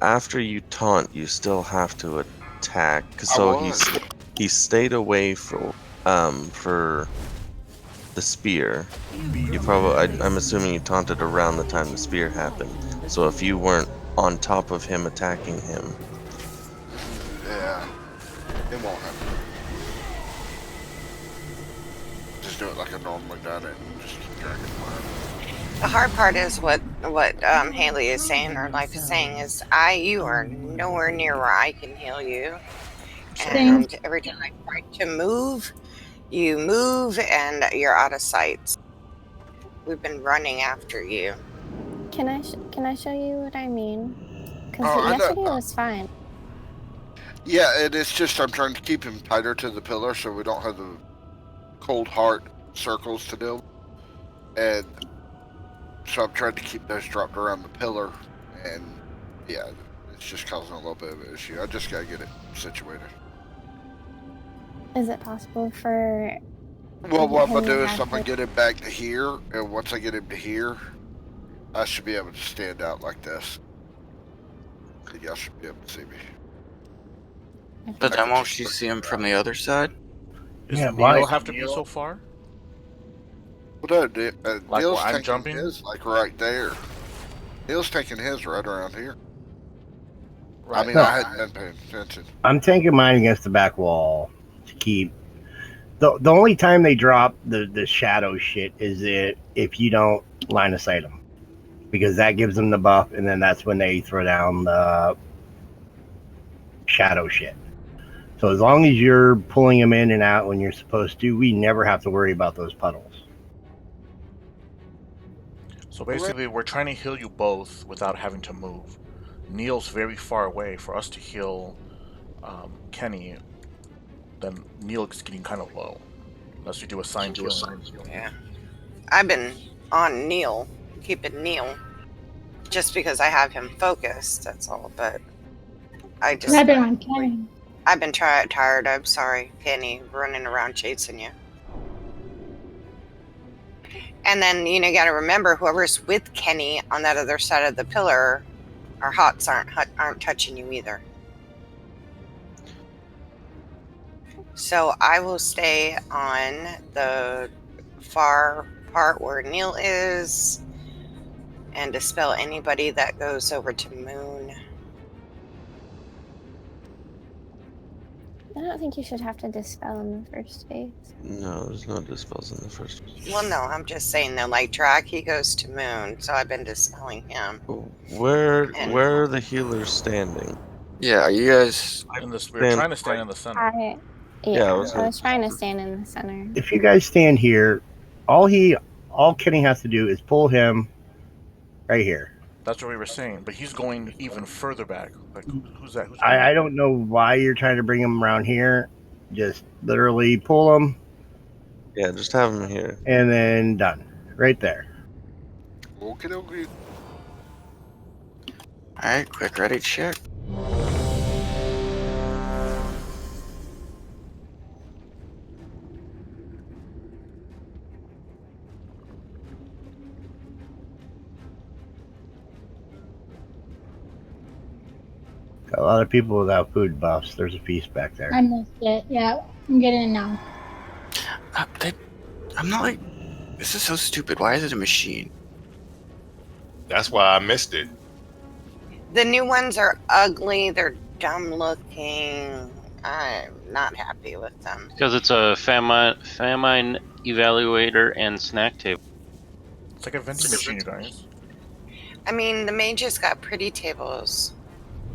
After you taunt, you still have to attack. I So was. he stayed away for the spear. You probably I'm assuming you taunted around the time the spear happened. So if you weren't on top of him attacking him, Yeah. It won't happen. Just do it like I normally done it and just keep dragging fire. The hard part is what Haley is saying, or Life is saying, is you are nowhere near where I can heal you. And every time I try to move, you move and you're out of sight. We've been running after you. Can I show you what I mean? Because Oh, yesterday was fine. Yeah, and it's just I'm trying to keep him tighter to the pillar so we don't have the cold heart circles to deal with. And so I'm trying to keep those dropped around the pillar, and yeah, it's just causing a little bit of an issue. I just gotta get it situated. Is it possible for? Well, what I'm him gonna to do is have I'm gonna the- get him back to here, and once I get him to here, I should be able to stand out like this. And y'all should be able to see me. But then won't you see him from the other side? Does Yeah, Neil why? have to be so far? Well, no, Like Neil's where I'm taking jumping? his like right there. Neil's taking his right around here. Right. I mean, No. I hadn't been paying attention. I'm tanking mine against the back wall to keep. The only time they drop the shadow shit is if you don't line of sight them, because that gives them the buff, and then that's when they throw down the shadow shit. So as long as you're pulling them in and out when you're supposed to, we never have to worry about those puddles. So basically, we're trying to heal you both without having to move. Neil's very far away. For us to heal Kenny, then Neil is getting kind of low. Unless you do a sign healing. Yeah. I've been on Neil, keeping Neil, just because I have him focused, that's all. But I just... I've been on Kenny. I've been tired, I'm sorry, Kenny, running around chasing you. And then, you got to remember, whoever's with Kenny on that other side of the pillar, our hots aren't touching you either. So I will stay on the far part where Neil is and dispel anybody that goes over to Moon. I don't think you should have to dispel in the first phase. no, there's no dispels in the first. Well, no, I'm just saying though, like Drac, he goes to Moon, so I've been dispelling him. Where are the healers standing? Yeah, are you guys? We're trying to stand in the center. Yeah, I was trying to stand in the center. If you guys stand here, all Kenny has to do is pull him right here. That's what we were saying, but he's going even further back. Like, who's that? I don't know why you're trying to bring him around here. Just literally pull him. Yeah, just have him here. And then done. Right there. Okie dokie. Alright, quick ready check. Got a lot of people without food buffs. There's a feast back there. I missed it. Yeah, I'm getting it now. I'm not like... This is so stupid. Why is it a machine? That's why I missed it. The new ones are ugly, they're dumb looking. I'm not happy with them. Because it's a famine evaluator and snack table. It's like a vending machine, you guys. I mean, the mages got pretty tables.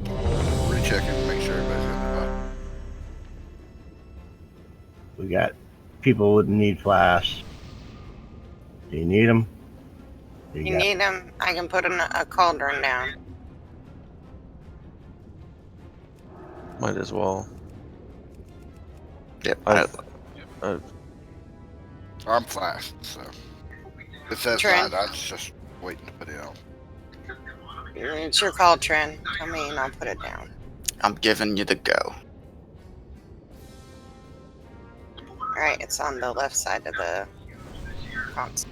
Rechecking to make sure everybody's got the buff. We got people with need flasks. Do you need them? You need them? I can put a cauldron down. Might as well. Yep. I'm fast, so it says Trent. that. I was just waiting to put it on. It's your call, Trin. Tell me and I'll put it down. I'm giving you the go. Alright, it's on the left side of the console.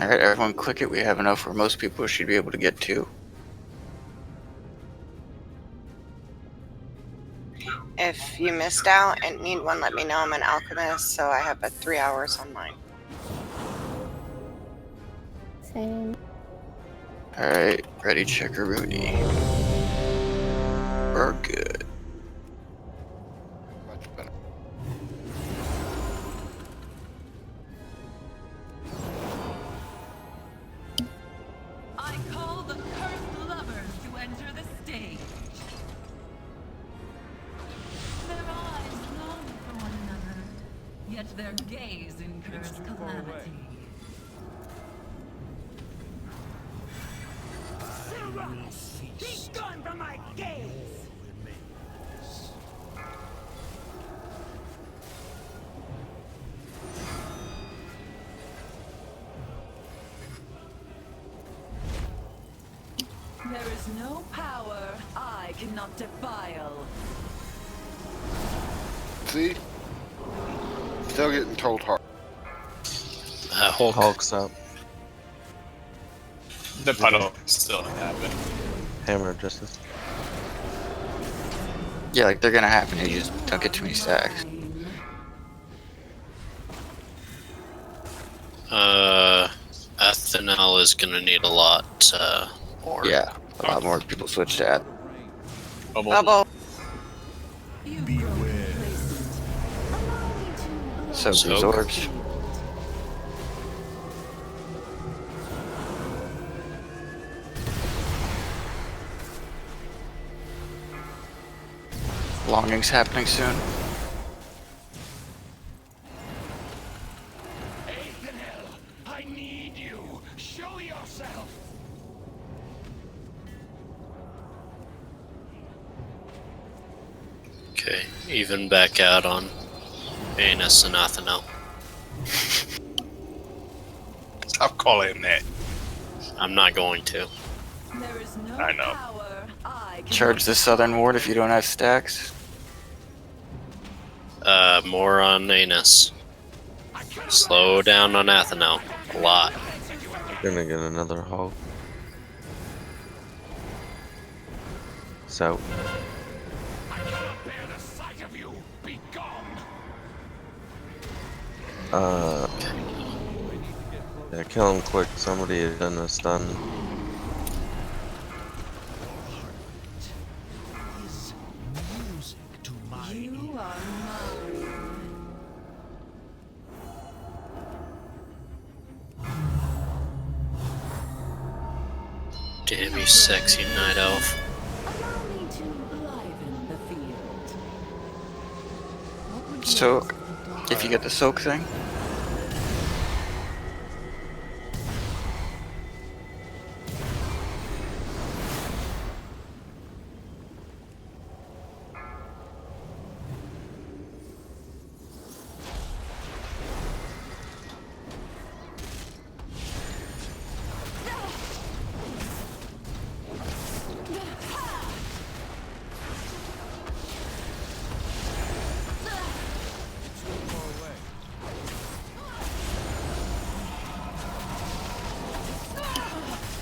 Alright, everyone click it. We have enough where most people should be able to get to. If you missed out and need one, let me know. I'm an alchemist, so I have 3 hours on mine. Same. Alright, ready, checker, Rooney. We're good. Much better. I call the cursed lovers to enter the stage. Their eyes long for one another, yet their gaze incurs calamity. Serranus, be gone from my gaze! There is no power I cannot defile. See? Still getting told hard. Hulk's up. The puddle still happen. Hammer of Justice. Yeah, like they're gonna happen. You just don't get too many stacks. Ethanol is gonna need a lot more. Yeah, a lot more people switch to that. Bubble. So these orbs. Longing's happening soon. I need you. Show yourself. Okay, even back out on Anus and Athanel. Stop calling him that. I'm not going to. There is no I know. power I cannot Charge the southern ward if you don't have stacks. More on Anus. Slow down on Athanel. A lot. Gonna get another Hulk. So. I cannot bear the sight of you. Be gone. Yeah, kill him quick. Somebody had done a stun. You are mine. Damn you, sexy night elf. Allow me to liven the field. What would you Soak. If you get the soak thing.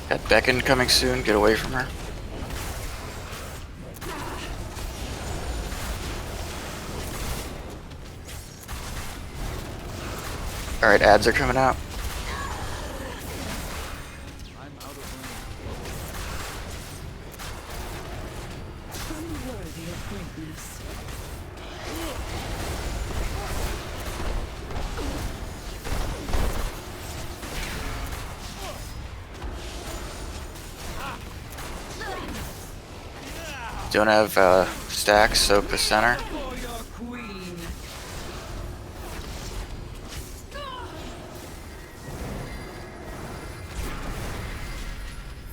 Got Beacon coming soon. Get away from her. Alright, ads are coming out. unworthy of greatness? Don't have stacks, soak the center. For your queen.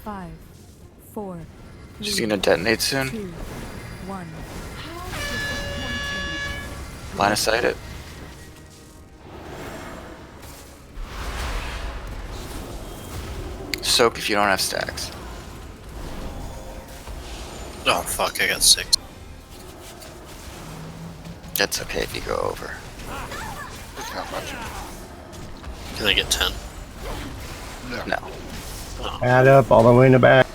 5, 4, She's gonna detonate soon. 2, 1. Line of sight it. Soak if you don't have stacks. Oh fuck, I got 6. That's okay if you go over. It's not much. Can I get 10? No. Add up all the way in the back.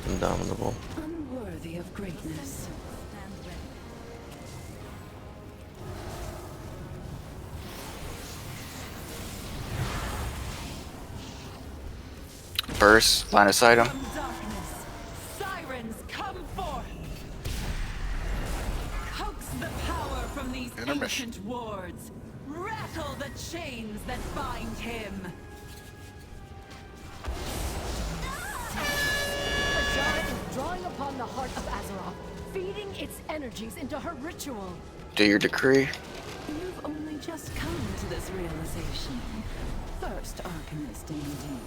Indomitable. Unworthy of greatness. Burst, line of sight him. From darkness, sirens come forth. Coax the power from these ancient wards. Rattle the chains that bind him. Azara is drawing upon the heart of Azeroth, feeding its energies into her ritual. Do your decree. You've only just come to this realization. First Arcanist indeed.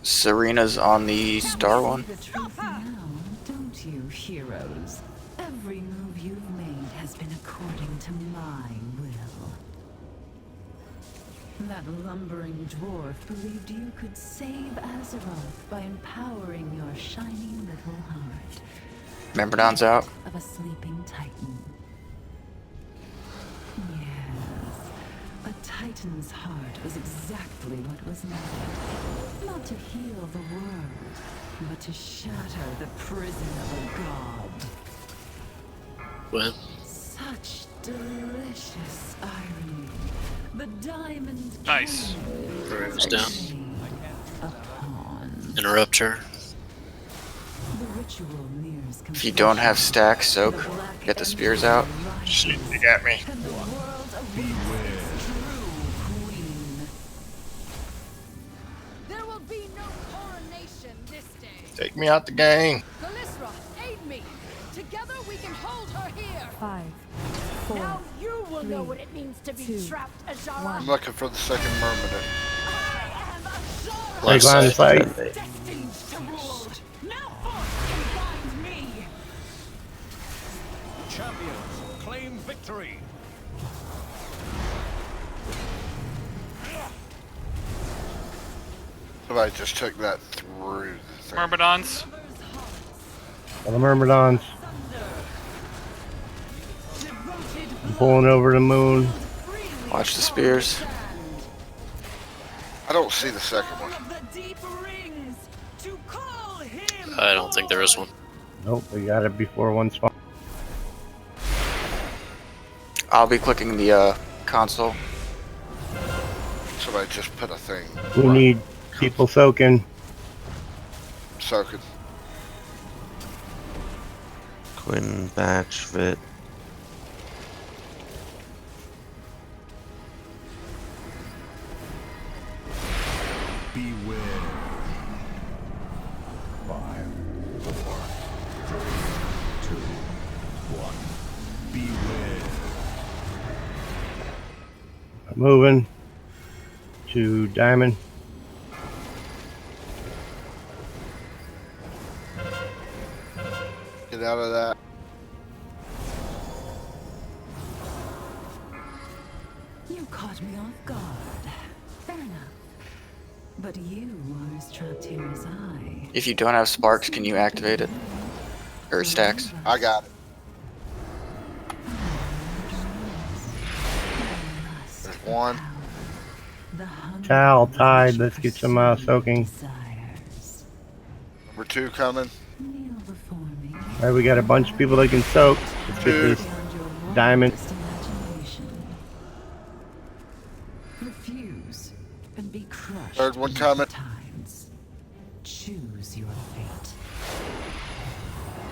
Serena's on the star one. The truth now, don't you, heroes? Every move you've made has been according to my will. That lumbering dwarf believed you could save Azeroth by empowering your shiny little heart. Myrmidon's out. Of a sleeping titan. Yes, a titan's heart was exactly what was needed. Not to heal the world, but to shatter the prison of a god. What? Such delicious irony. The diamond. Nice. Rune's down. Upon. Interrupt her. The ritual nears completion. If you don't have stacks, soak. Get the spears out. Shit, you got me. And the world awaits its true queen. There will be no coronation this day. Take me out the game. Galisra, aid me. Together we can hold her here. 5, 4. Now you will know 3, what it means to be 2, trapped, Azara. I'm looking for the second Myrmidon. Take line of sight. Destined to rule. No force can bind me. Champions, claim victory. Somebody just took that through the thing. Myrmidons. All the Myrmidons. I'm pulling over the moon. Watch the spears. I don't see the second one. I don't think there is one. Nope, we got it before one spawn. I'll be clicking the console. Somebody just put a thing. We need people soaking. Soaking. Quinn, Batch, Vit. Beware. 5, 4, 3, 2, 1. Beware. Moving to Diamond. Get out of that. You caught me off guard. Fair enough. But you are as trapped here as I. If you don't have sparks, can you activate it? Or stacks? I got it. There's one. Tal, Tide, let's get some soaking. Number 2 coming. Alright, we got a bunch of people that can soak. Let's get this Diamond. Refuse and be crushed. Third one coming. Choose your fate.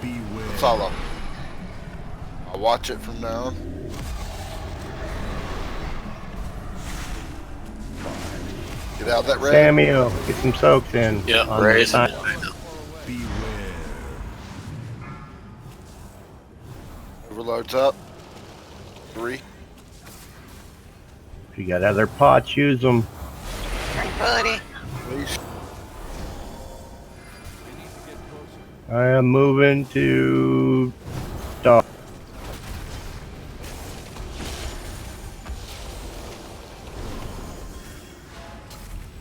Beware. It's all up. I'll watch it from now on. Get out of that red. Samuel, get some soaks in. Yeah, on raise. the side. Beware. Overload's up. 3. If you got other pots, use them. Tranquility. Please. I am moving to stop.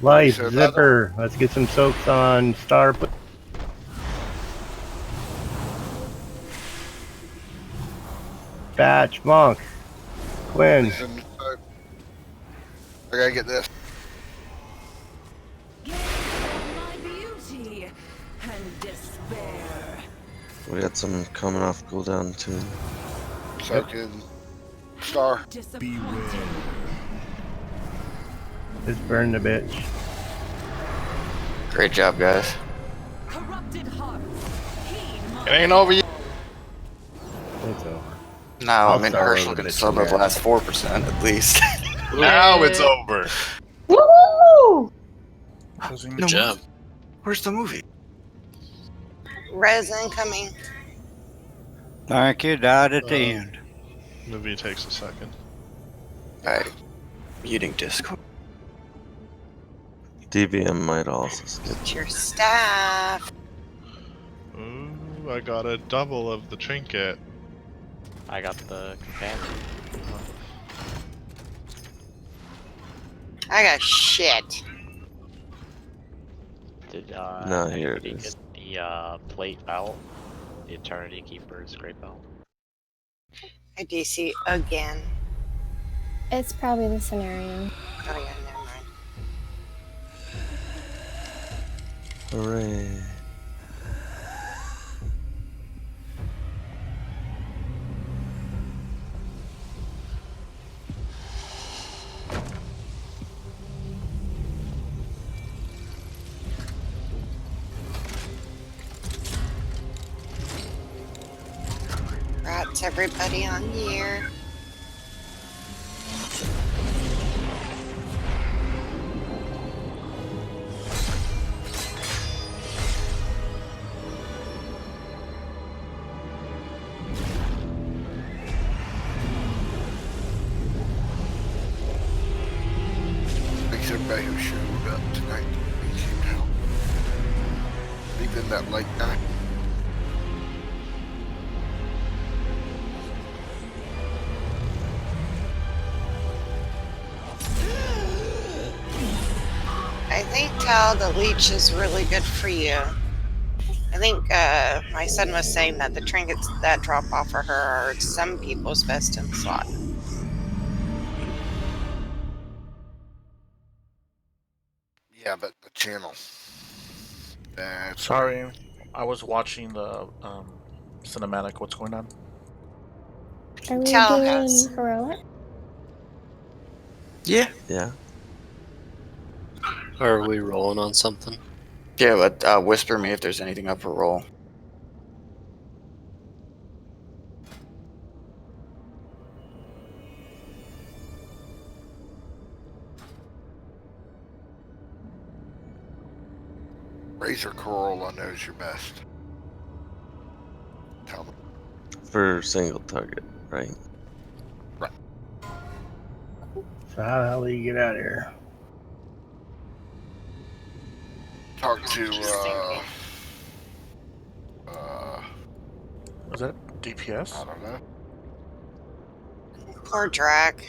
Life, So Zipper. Let's get some soaks on Star. Batch, Monk, Quinn. I gotta get this. My beauty and despair. We got some coming off cooldown too. Soaking Star. Just burn the bitch. Great job, guys. Corrupted hearts. It ain't over yet. It's over. Now I'll I'm in start Herschel over can the sub the chat. last 4% at least. Now it's over. Woo! Good job. Where's the movie? Resin coming. Thank you, died at the end. Movie takes a second. Alright. Muting Discord. DBM might also skip. Get your staff. Ooh, I got a double of the trinket. I got the companion. I got shit. Did No, here it anybody is. get the plate belt? The Eternity Keeper's great belt? I DC again. It's probably the scenario. Oh yeah, never mind. Hooray. Congrats everybody on year. Thanks everybody who showed up tonight. We came out. Even that late night. I think Tal, the leech is really good for you. I think my son was saying that the trinkets that drop off for her are some people's best in slot. Yeah, but the channel. That's Sorry, I was watching the cinematic. What's going on? Are we Tell doing us. heroic? Yeah. Yeah. Are we rolling on something? Yeah, but whisper me if there's anything up for roll. Razor Corolla knows your best. Tell them. For single target, right? Right. So how the hell do you get out of here? Talk to Was that DPS? I don't know. Poor Drac.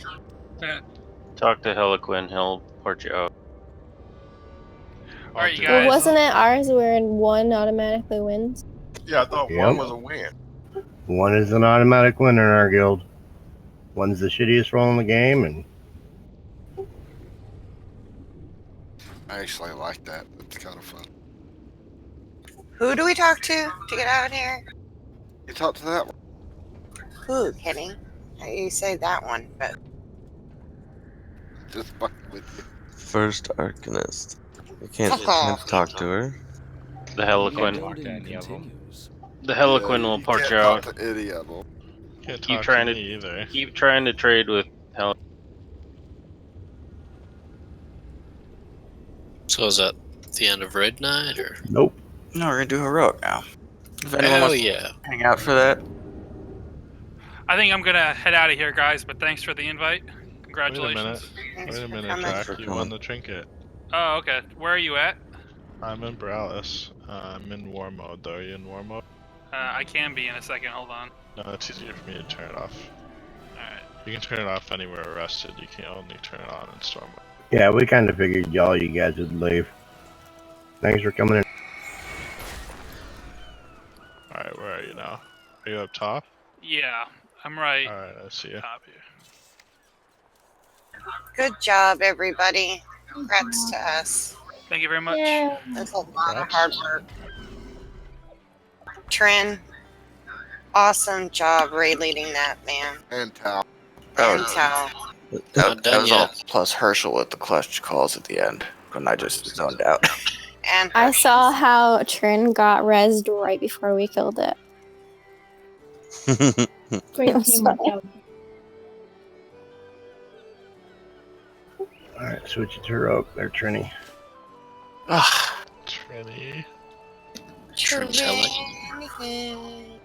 Talk to Heliquin, he'll port you out. Alright, you Well, guys. wasn't it ours where one automatically wins? Yeah, I thought Yep. one was a win. One is an automatic winner in our guild. One's the shittiest roll in the game, and I actually like that. It's kind of fun. Who do we talk to get out of here? You talk to that one. Who, Kenny? You say that one, but Just fucking with you. First Arcanist. You can't talk to her. The Heliquin. The Yeah, Heliquin will you port can't you talk out. to any of them. Can't Keep talk trying to to me either. keep trying to trade with Heliquin. So is that the end of Raid Night, or? nope. No, we're gonna do heroic now. If anyone Hell wants yeah. to hang out for that, I think I'm gonna head out of here, guys. But thanks for the invite. Congratulations. Wait a minute, Jack. You won the trinket. Oh, okay. Where are you at? I'm in Bralis. I'm in war mode, though. Are you in war mode? I can be in a second. Hold on. No, it's easier for me to turn it off. Alright. You can turn it off anywhere arrested. You can only turn it on in storm mode. Yeah, we kind of figured you guys would leave. Thanks for coming in. Alright, where are you now? Are you up top? Yeah, I'm right. Alright, I see you. Top here. Good job, everybody. Congrats to us. Thank you very much. That's a lot of hard work. Trin, awesome job raid leading that, man. And Tal. And Tal. That was all plus Herschel with the clutch calls at the end when I just zoned out. And I saw how Trin got rezzed right before we killed it. Great teamwork. Alright, switch it to rope there, Trini. Trini. Trincelli. Trin.